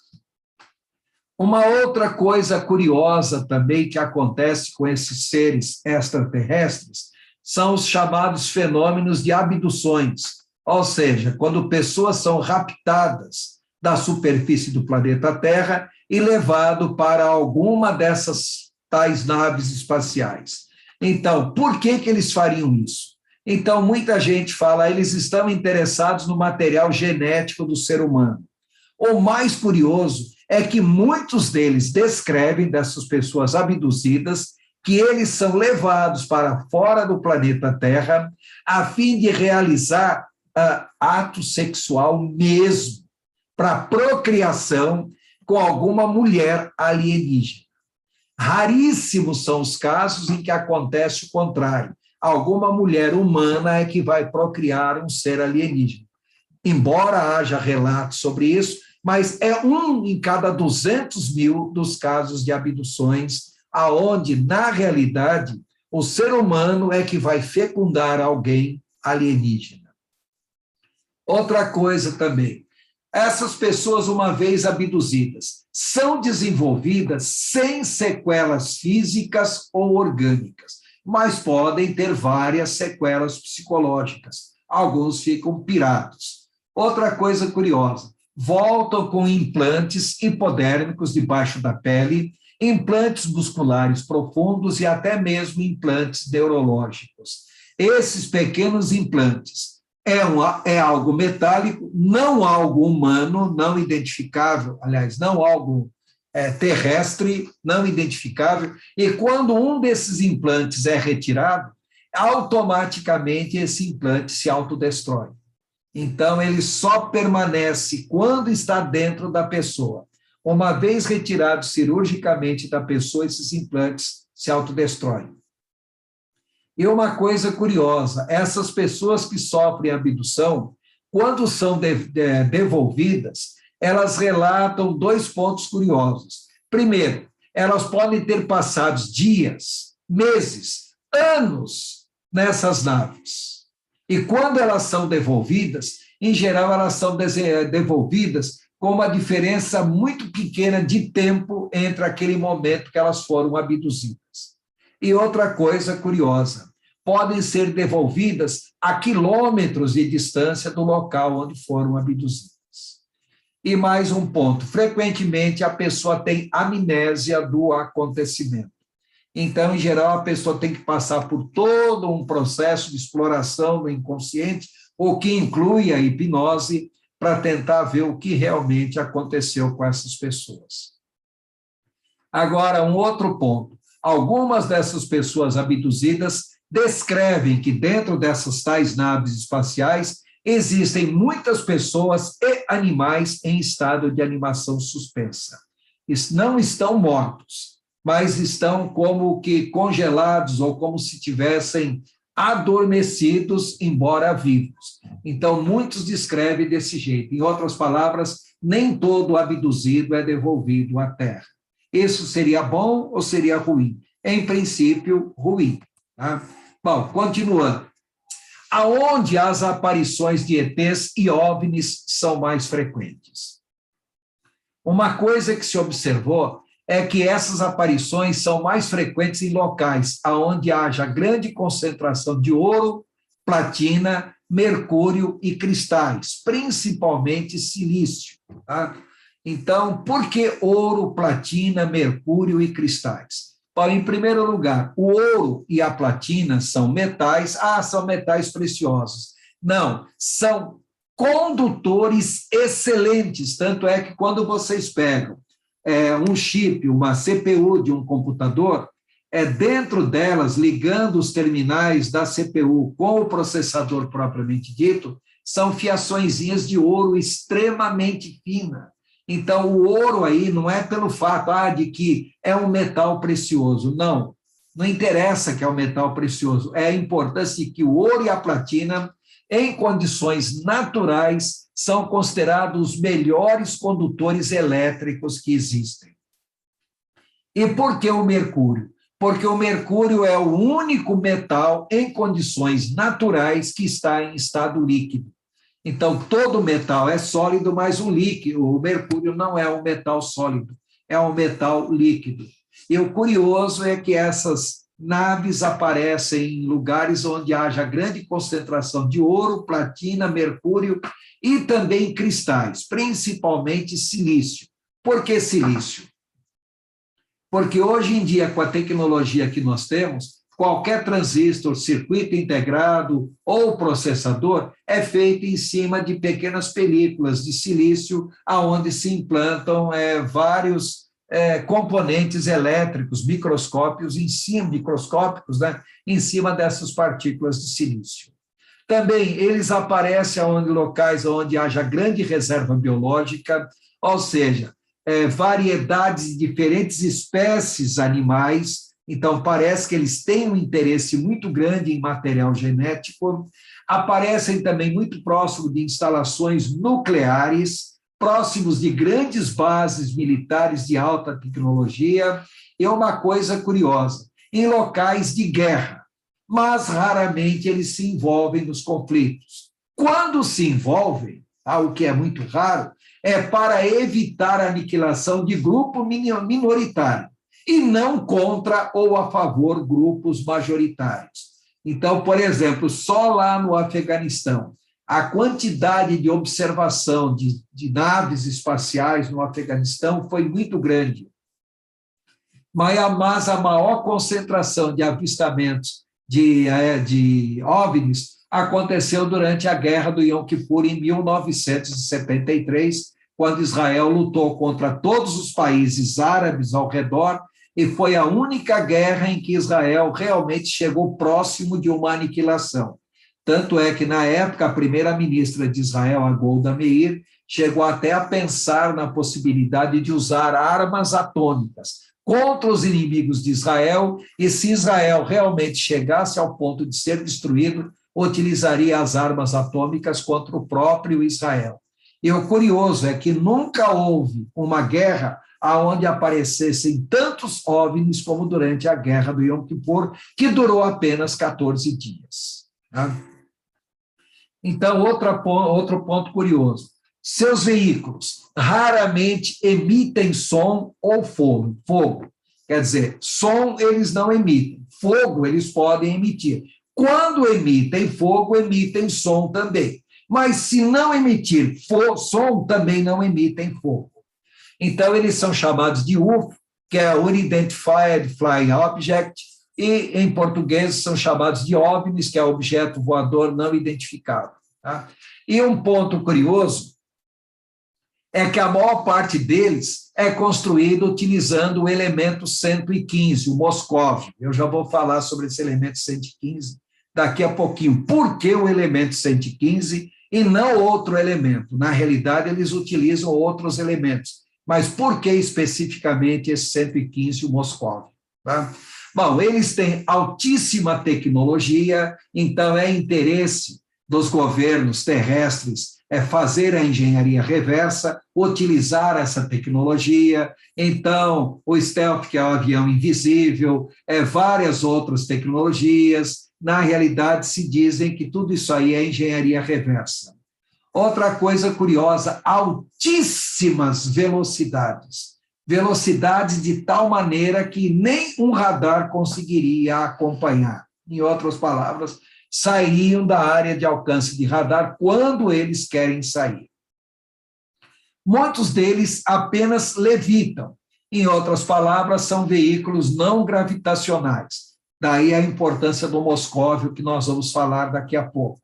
Uma outra coisa curiosa também que acontece com esses seres extraterrestres são os chamados fenômenos de abduções, ou seja, quando pessoas são raptadas da superfície do planeta Terra e levado para alguma dessas tais naves espaciais. Então, por que eles fariam isso? Então, muita gente fala, eles estão interessados no material genético do ser humano. O mais curioso é que muitos deles descrevem, dessas pessoas abduzidas, que eles são levados para fora do planeta Terra a fim de realizar ato sexual mesmo, para procriação com alguma mulher alienígena. Raríssimos são os casos em que acontece o contrário. Alguma mulher humana é que vai procriar um ser alienígena. Embora haja relatos sobre isso, mas é 1 em cada 200 mil dos casos de abduções, aonde, na realidade, o ser humano é que vai fecundar alguém alienígena. Outra coisa também, essas pessoas, uma vez abduzidas, são desenvolvidas sem sequelas físicas ou orgânicas, mas podem ter várias sequelas psicológicas. Alguns ficam pirados. Outra coisa curiosa, voltam com implantes hipodérmicos debaixo da pele, implantes musculares profundos e até mesmo implantes neurológicos. Esses pequenos implantes é algo metálico, não algo humano, não identificável, aliás, não algo terrestre, não identificável, e quando um desses implantes é retirado, automaticamente esse implante se autodestrói. Então, ele só permanece quando está dentro da pessoa. Uma vez retirado cirurgicamente da pessoa, esses implantes se autodestroem. E uma coisa curiosa, essas pessoas que sofrem abdução, quando são devolvidas, elas relatam 2 pontos curiosos. Primeiro, elas podem ter passado dias, meses, anos nessas naves. E quando elas são devolvidas, em geral, elas são devolvidas com uma diferença muito pequena de tempo entre aquele momento que elas foram abduzidas. E outra coisa curiosa, podem ser devolvidas a quilômetros de distância do local onde foram abduzidas. E mais um ponto, frequentemente a pessoa tem amnésia do acontecimento. Então, em geral, a pessoa tem que passar por todo um processo de exploração do inconsciente, o que inclui a hipnose, para tentar ver o que realmente aconteceu com essas pessoas. Agora, um outro ponto. Algumas dessas pessoas abduzidas descrevem que dentro dessas tais naves espaciais existem muitas pessoas e animais em estado de animação suspensa. Não estão mortos, mas estão como que congelados ou como se tivessem adormecidos, embora vivos. Então, muitos descrevem desse jeito. Em outras palavras, nem todo abduzido é devolvido à Terra. Isso seria bom ou seria ruim? Em princípio, ruim. Tá? Bom, continuando. Aonde as aparições de ETs e OVNIs são mais frequentes? Uma coisa que se observou é que essas aparições são mais frequentes em locais onde haja grande concentração de ouro, platina, mercúrio e cristais, principalmente silício. Tá? Então, por que ouro, platina, mercúrio e cristais? Bom, em primeiro lugar, o ouro e a platina são metais, são metais preciosos. Não, são condutores excelentes, tanto é que quando vocês pegam um chip, uma CPU de um computador, dentro delas, ligando os terminais da CPU com o processador propriamente dito, são fiaçõezinhas de ouro extremamente fina. Então, o ouro aí não é pelo fato de que é um metal precioso, não. Não interessa que é um metal precioso, é a importância de que o ouro e a platina, em condições naturais, são considerados os melhores condutores elétricos que existem. E por que o mercúrio? Porque o mercúrio é o único metal em condições naturais que está em estado líquido. Então, todo metal é sólido, mas o mercúrio não é um metal sólido, é um metal líquido. E o curioso é que essas naves aparecem em lugares onde haja grande concentração de ouro, platina, mercúrio e também cristais, principalmente silício. Por que silício? Porque hoje em dia, com a tecnologia que nós temos, qualquer transistor, circuito integrado ou processador é feito em cima de pequenas películas de silício, aonde se implantam vários componentes elétricos, microscópicos, né, em cima dessas partículas de silício. Também eles aparecem em locais onde haja grande reserva biológica, ou seja, variedades de diferentes espécies animais. Então, parece que eles têm um interesse muito grande em material genético. Aparecem também muito próximo de instalações nucleares, próximos de grandes bases militares de alta tecnologia. E uma coisa curiosa, em locais de guerra, mas raramente eles se envolvem nos conflitos. Quando se envolvem, o que é muito raro, é para evitar a aniquilação de grupo minoritário, e não contra ou a favor grupos majoritários. Então, por exemplo, só lá no Afeganistão, a quantidade de observação de naves espaciais no Afeganistão foi muito grande. Mas a maior concentração de avistamentos de OVNIs aconteceu durante a Guerra do Yom Kippur, em 1973, quando Israel lutou contra todos os países árabes ao redor, e foi a única guerra em que Israel realmente chegou próximo de uma aniquilação. Tanto é que, na época, a primeira-ministra de Israel, a Golda Meir, chegou até a pensar na possibilidade de usar armas atômicas contra os inimigos de Israel, e se Israel realmente chegasse ao ponto de ser destruído, utilizaria as armas atômicas contra o próprio Israel. E o curioso é que nunca houve uma guerra onde aparecessem tantos OVNIs como durante a Guerra do Yom Kippur, que durou apenas 14 dias. Então, outro ponto curioso. Seus veículos raramente emitem som ou fogo. Quer dizer, som eles não emitem, fogo eles podem emitir. Quando emitem fogo, emitem som também. Mas se não emitir som, também não emitem fogo. Então, eles são chamados de UFO, que é Unidentified Flying Object, e em português são chamados de OVNIs, que é objeto voador não identificado. Tá? E um ponto curioso é que a maior parte deles é construído utilizando o elemento 115, o moscóvio. Eu já vou falar sobre esse elemento 115 daqui a pouquinho. Por que o elemento 115 e não outro elemento? Na realidade, eles utilizam outros elementos. Mas por que especificamente esse 115, o moscóvio? Tá? Bom, eles têm altíssima tecnologia, então é interesse dos governos terrestres fazer a engenharia reversa, utilizar essa tecnologia. Então, o stealth, que é o avião invisível, várias outras tecnologias. Na realidade, se dizem que tudo isso aí é engenharia reversa. Outra coisa curiosa, altíssimas velocidades. Velocidades de tal maneira que nem um radar conseguiria acompanhar. Em outras palavras, sairiam da área de alcance de radar quando eles querem sair. Muitos deles apenas levitam. Em outras palavras, são veículos não gravitacionais. Daí a importância do moscóvio, que nós vamos falar daqui a pouco.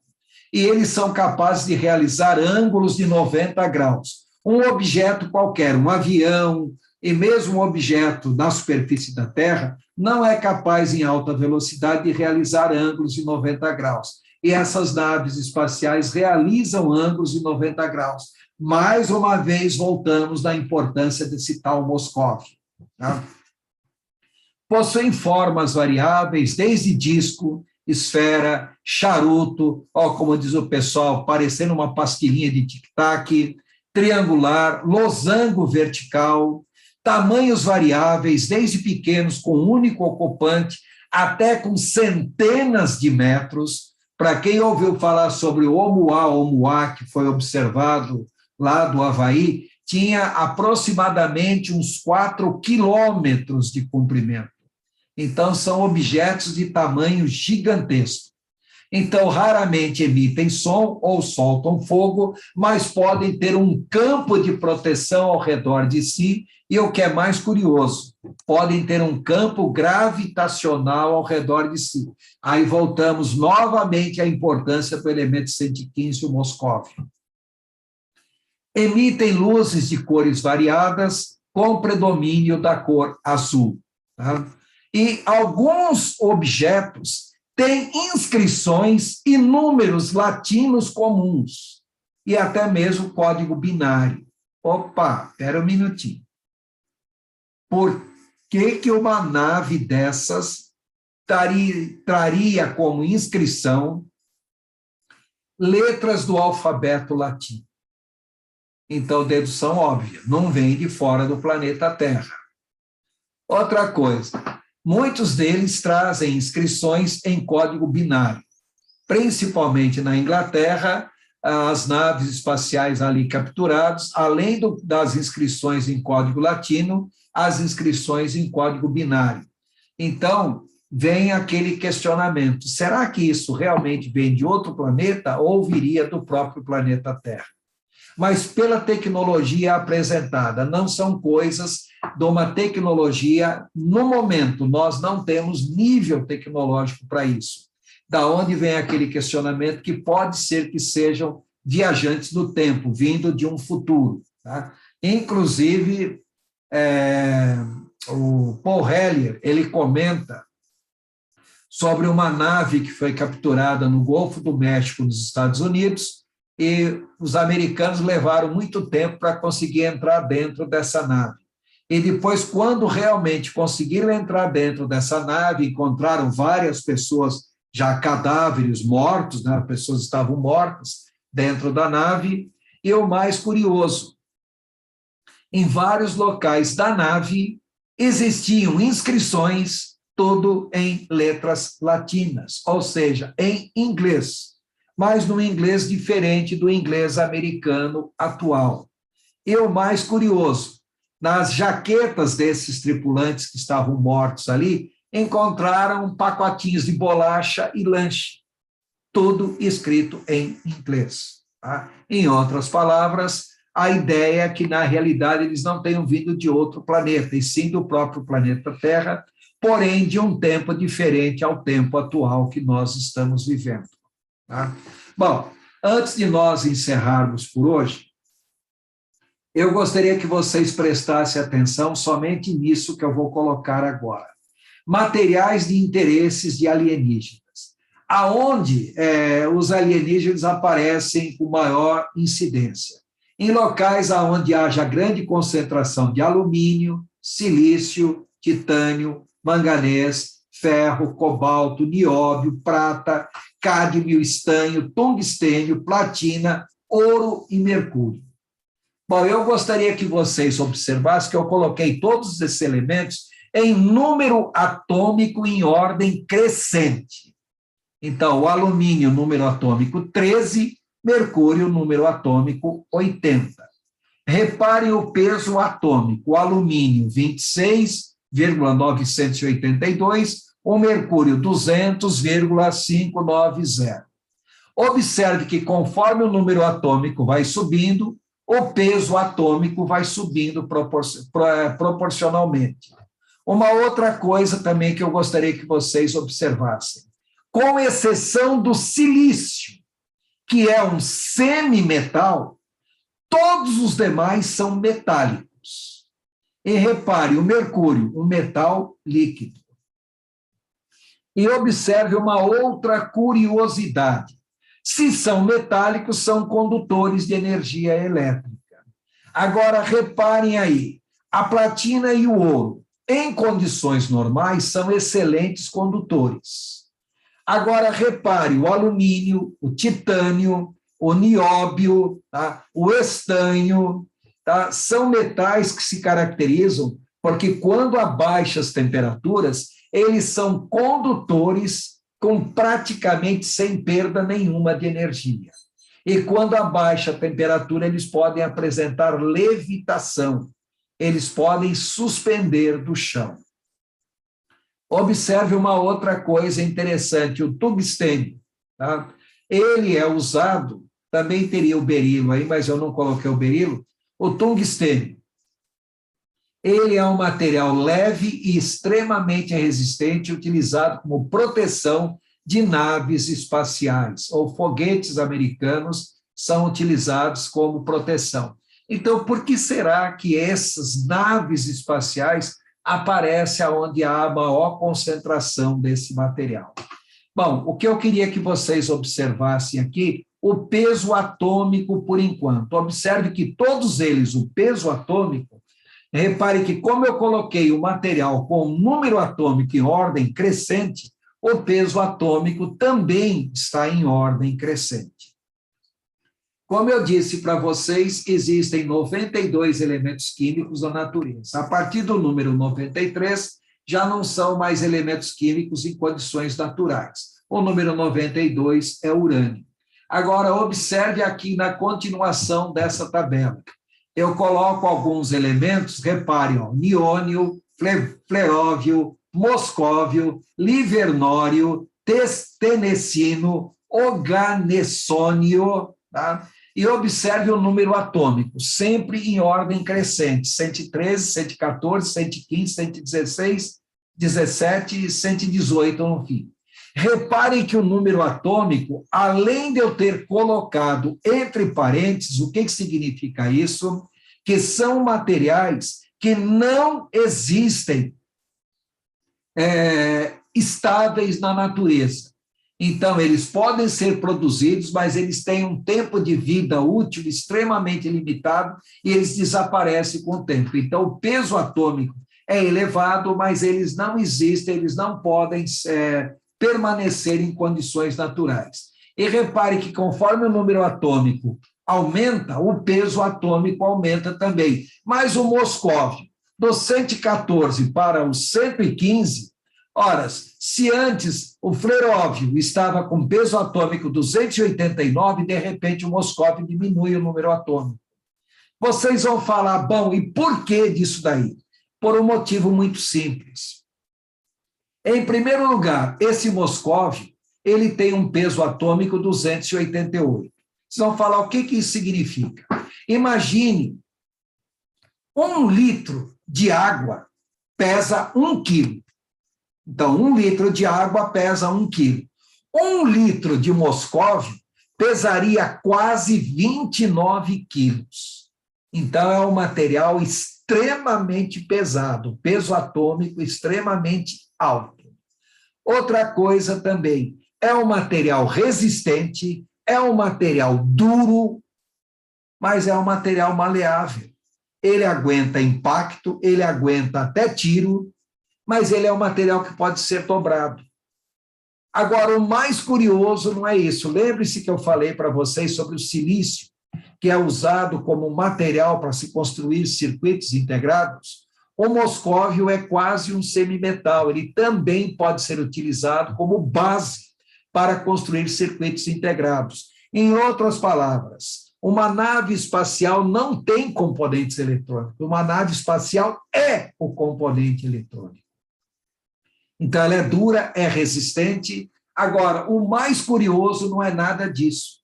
E eles são capazes de realizar ângulos de 90 graus. Um objeto qualquer, um avião, e mesmo um objeto na superfície da Terra, não é capaz, em alta velocidade, de realizar ângulos de 90 graus. E essas naves espaciais realizam ângulos de 90 graus. Mais uma vez, voltamos na importância desse tal moscóvio. Tá? Possuem formas variáveis, desde disco, esfera, charuto, como diz o pessoal, parecendo uma pastilhinha de tic-tac, triangular, losango vertical, tamanhos variáveis, desde pequenos com um único ocupante, até com centenas de metros. Para quem ouviu falar sobre o Oumuamua, que foi observado lá do Havaí, tinha aproximadamente uns 4 quilômetros de comprimento. Então, são objetos de tamanho gigantesco. Então, raramente emitem som ou soltam fogo, mas podem ter um campo de proteção ao redor de si, e o que é mais curioso, podem ter um campo gravitacional ao redor de si. Aí voltamos novamente à importância do elemento 115, o moscóvio. Emitem luzes de cores variadas, com predomínio da cor azul. Tá? E alguns objetos têm inscrições e números latinos comuns, e até mesmo código binário. Opa, espera um minutinho. Por que uma nave dessas traria como inscrição letras do alfabeto latino? Então, dedução óbvia, não vem de fora do planeta Terra. Outra coisa, muitos deles trazem inscrições em código binário, principalmente na Inglaterra, as naves espaciais ali capturadas, além das inscrições em código latino, as inscrições em código binário. Então, vem aquele questionamento, será que isso realmente vem de outro planeta ou viria do próprio planeta Terra? Mas pela tecnologia apresentada, não são coisas de uma tecnologia, no momento, nós não temos nível tecnológico para isso. Da onde vem aquele questionamento que pode ser que sejam viajantes do tempo, vindo de um futuro. Tá? Inclusive, o Paul Hellyer, ele comenta sobre uma nave que foi capturada no Golfo do México, nos Estados Unidos, e os americanos levaram muito tempo para conseguir entrar dentro dessa nave. E depois, quando realmente conseguiram entrar dentro dessa nave, encontraram várias pessoas, já cadáveres mortos, né? As pessoas estavam mortas dentro da nave, e o mais curioso, em vários locais da nave existiam inscrições, tudo em letras latinas, ou seja, em inglês, mas num inglês diferente do inglês americano atual. E o mais curioso, nas jaquetas desses tripulantes que estavam mortos ali, encontraram pacotinhos de bolacha e lanche, tudo escrito em inglês. Tá? Em outras palavras, a ideia é que, na realidade, eles não tenham vindo de outro planeta, e sim do próprio planeta Terra, porém de um tempo diferente ao tempo atual que nós estamos vivendo. Tá? Bom, antes de nós encerrarmos por hoje, eu gostaria que vocês prestassem atenção somente nisso que eu vou colocar agora. Materiais de interesses de alienígenas. Aonde os alienígenas aparecem com maior incidência? Em locais onde haja grande concentração de alumínio, silício, titânio, manganês, ferro, cobalto, nióbio, prata, cádmio, estanho, tungstênio, platina, ouro e mercúrio. Bom, eu gostaria que vocês observassem que eu coloquei todos esses elementos em número atômico em ordem crescente. Então, o alumínio, número atômico 13, mercúrio, número atômico 80. Reparem o peso atômico, o alumínio 26,982, o mercúrio 200,590. Observe que conforme o número atômico vai subindo, o peso atômico vai subindo proporcionalmente. Uma outra coisa também que eu gostaria que vocês observassem, com exceção do silício, que é um semimetal, todos os demais são metálicos. E repare, o mercúrio, um metal líquido. E observe uma outra curiosidade. Se são metálicos, são condutores de energia elétrica. Agora, reparem aí, a platina e o ouro, em condições normais, são excelentes condutores. Agora, repare, o alumínio, o titânio, o nióbio, tá? O estanho, tá? São metais que se caracterizam porque, quando a baixas temperaturas, eles são condutores com praticamente sem perda nenhuma de energia. E quando a baixa temperatura, eles podem apresentar levitação, eles podem suspender do chão. Observe uma outra coisa interessante, o tungstênio. Tá? Ele é usado, também teria o berilo aí, mas eu não coloquei o berilo, o tungstênio. Ele é um material leve e extremamente resistente, utilizado como proteção de naves espaciais, ou foguetes americanos são utilizados como proteção. Então, por que será que essas naves espaciais aparecem onde há a maior concentração desse material? Bom, o que eu queria que vocês observassem aqui, o peso atômico por enquanto. Observe que todos eles, o peso atômico, repare que como eu coloquei o material com número atômico em ordem crescente, o peso atômico também está em ordem crescente. Como eu disse para vocês, existem 92 elementos químicos na natureza. A partir do número 93, já não são mais elementos químicos em condições naturais. O número 92 é urânio. Agora, observe aqui na continuação dessa tabela. Eu coloco alguns elementos, reparem, ó, niônio, fleróvio, moscóvio, livernório, tenesino, oganessônio, tá? E observe o número atômico, sempre em ordem crescente, 113, 114, 115, 116, 17 e 118 no fim. Reparem que o número atômico, além de eu ter colocado entre parênteses, o que significa isso? Que são materiais que não existem estáveis na natureza. Então, eles podem ser produzidos, mas eles têm um tempo de vida útil extremamente limitado e eles desaparecem com o tempo. Então, o peso atômico é elevado, mas eles não existem, eles não podem permanecer em condições naturais. E repare que conforme o número atômico aumenta, o peso atômico aumenta também. Mas o moscóvio, do 114 para o 115, ora, se antes o fleróvio estava com peso atômico 289, de repente o moscóvio diminui o número atômico. Vocês vão falar, bom, e por que disso daí? Por um motivo muito simples. Em primeiro lugar, esse moscóvio, ele tem um peso atômico 288. Vocês vão falar o que isso significa. Imagine 1 litro de água pesa 1 quilo. Então, 1 litro de água pesa 1 quilo. 1 litro de moscóvio pesaria quase 29 quilos. Então, é um material extremamente pesado, peso atômico extremamente alto. Outra coisa também, é um material resistente, é um material duro, mas é um material maleável. Ele aguenta impacto, ele aguenta até tiro, mas ele é um material que pode ser dobrado. Agora, o mais curioso não é isso. Lembre-se que eu falei para vocês sobre o silício, que é usado como material para se construir circuitos integrados. O moscóvio é quase um semimetal, ele também pode ser utilizado como base para construir circuitos integrados. Em outras palavras, uma nave espacial não tem componentes eletrônicos, uma nave espacial é o componente eletrônico. Então, ela é dura, é resistente. Agora, o mais curioso não é nada disso.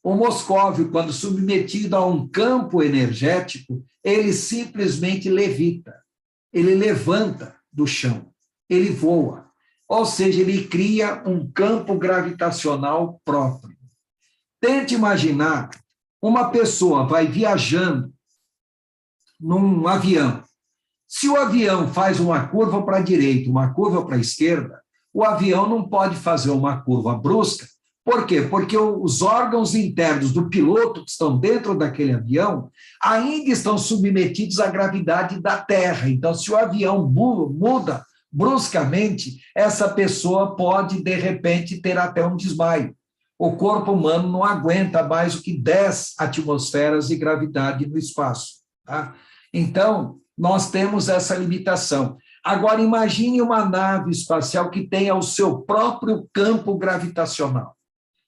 O moscóvio, quando submetido a um campo energético, ele simplesmente levita. Ele levanta do chão, ele voa, ou seja, ele cria um campo gravitacional próprio. Tente imaginar, uma pessoa vai viajando num avião. Se o avião faz uma curva para a direita, uma curva para a esquerda, o avião não pode fazer uma curva brusca. Por quê? Porque os órgãos internos do piloto que estão dentro daquele avião ainda estão submetidos à gravidade da Terra. Então, se o avião muda bruscamente, essa pessoa pode, de repente, ter até um desmaio. O corpo humano não aguenta mais do que 10 atmosferas de gravidade no espaço. Tá? Então, nós temos essa limitação. Agora, imagine uma nave espacial que tenha o seu próprio campo gravitacional.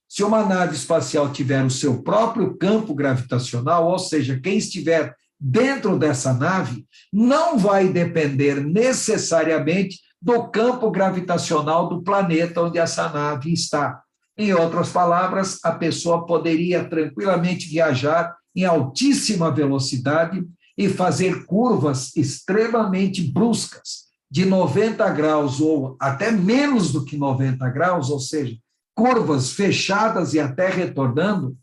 Se uma nave espacial tiver o seu próprio campo gravitacional, ou seja, quem estiver dentro dessa nave, não vai depender necessariamente do campo gravitacional do planeta onde essa nave está. Em outras palavras, a pessoa poderia tranquilamente viajar em altíssima velocidade e fazer curvas extremamente bruscas, de 90 graus ou até menos do que 90 graus, ou seja, curvas fechadas e até retornando,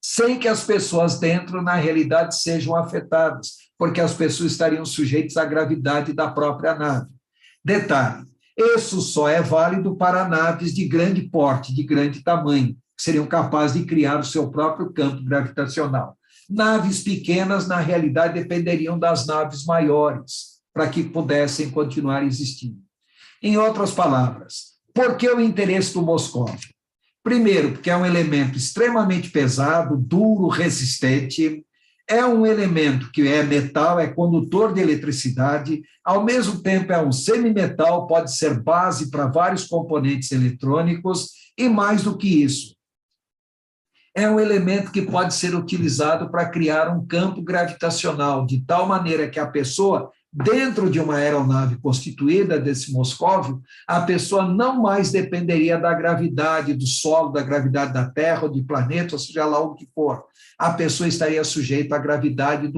sem que as pessoas dentro, na realidade, sejam afetadas, porque as pessoas estariam sujeitas à gravidade da própria nave. Detalhe, isso só é válido para naves de grande porte, de grande tamanho, que seriam capazes de criar o seu próprio campo gravitacional. Naves pequenas, na realidade, dependeriam das naves maiores, para que pudessem continuar existindo. Em outras palavras, por que o interesse do Moscóvio? Primeiro, porque é um elemento extremamente pesado, duro, resistente, é um elemento que é metal, é condutor de eletricidade, ao mesmo tempo é um semimetal, pode ser base para vários componentes eletrônicos, e mais do que isso, é um elemento que pode ser utilizado para criar um campo gravitacional, de tal maneira que a pessoa, dentro de uma aeronave constituída desse Moscóvio, a pessoa não mais dependeria da gravidade do solo, da gravidade da Terra, ou de planeta, ou seja lá o que for. A pessoa estaria sujeita à gravidade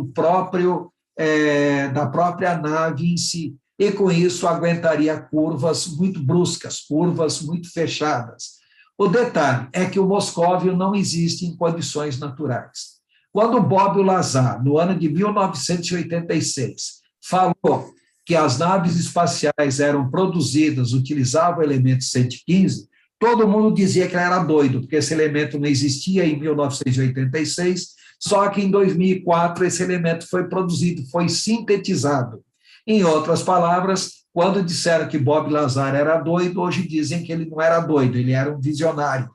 da própria nave em si, e com isso aguentaria curvas muito bruscas, curvas muito fechadas. O detalhe é que o Moscóvio não existe em condições naturais. Quando Bob Lazar, no ano de 1986, falou que as naves espaciais eram produzidas, utilizavam o elemento 115, todo mundo dizia que ele era doido, porque esse elemento não existia em 1986, só que em 2004 esse elemento foi produzido, foi sintetizado. Em outras palavras, quando disseram que Bob Lazar era doido, hoje dizem que ele não era doido, ele era um visionário.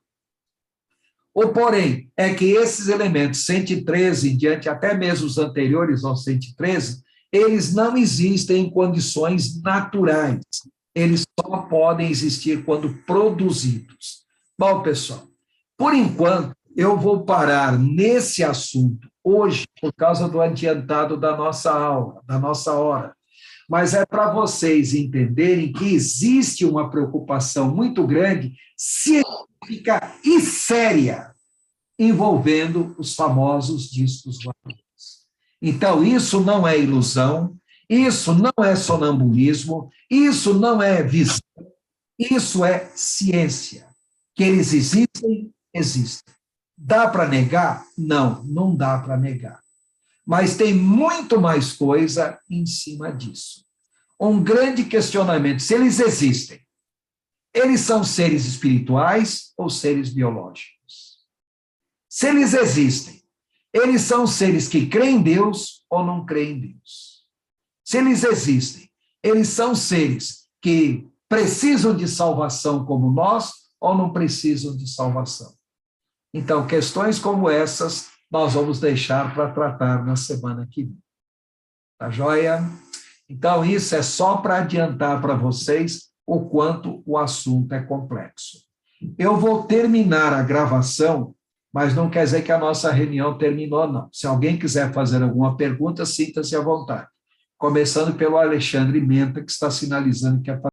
O porém é que esses elementos 113, em diante até mesmo os anteriores aos 113, eles não existem em condições naturais. Eles só podem existir quando produzidos. Bom, pessoal, por enquanto, eu vou parar nesse assunto hoje, por causa do adiantado da nossa aula, da nossa hora. Mas é para vocês entenderem que existe uma preocupação muito grande, científica e séria, envolvendo os famosos discos voadores. Então, isso não é ilusão, isso não é sonambulismo, isso não é visão, isso é ciência. Que eles existem, existem. Dá para negar? Não, não dá para negar. Mas tem muito mais coisa em cima disso. Um grande questionamento, se eles existem, eles são seres espirituais ou seres biológicos? Se eles existem, eles são seres que creem em Deus ou não creem em Deus? Se eles existem, eles são seres que precisam de salvação como nós ou não precisam de salvação? Então, questões como essas nós vamos deixar para tratar na semana que vem. Tá joia? Então, isso é só para adiantar para vocês o quanto o assunto é complexo. Eu vou terminar a gravação, mas não quer dizer que a nossa reunião terminou, não. Se alguém quiser fazer alguma pergunta, sinta-se à vontade. Começando pelo Alexandre Menta, que está sinalizando que é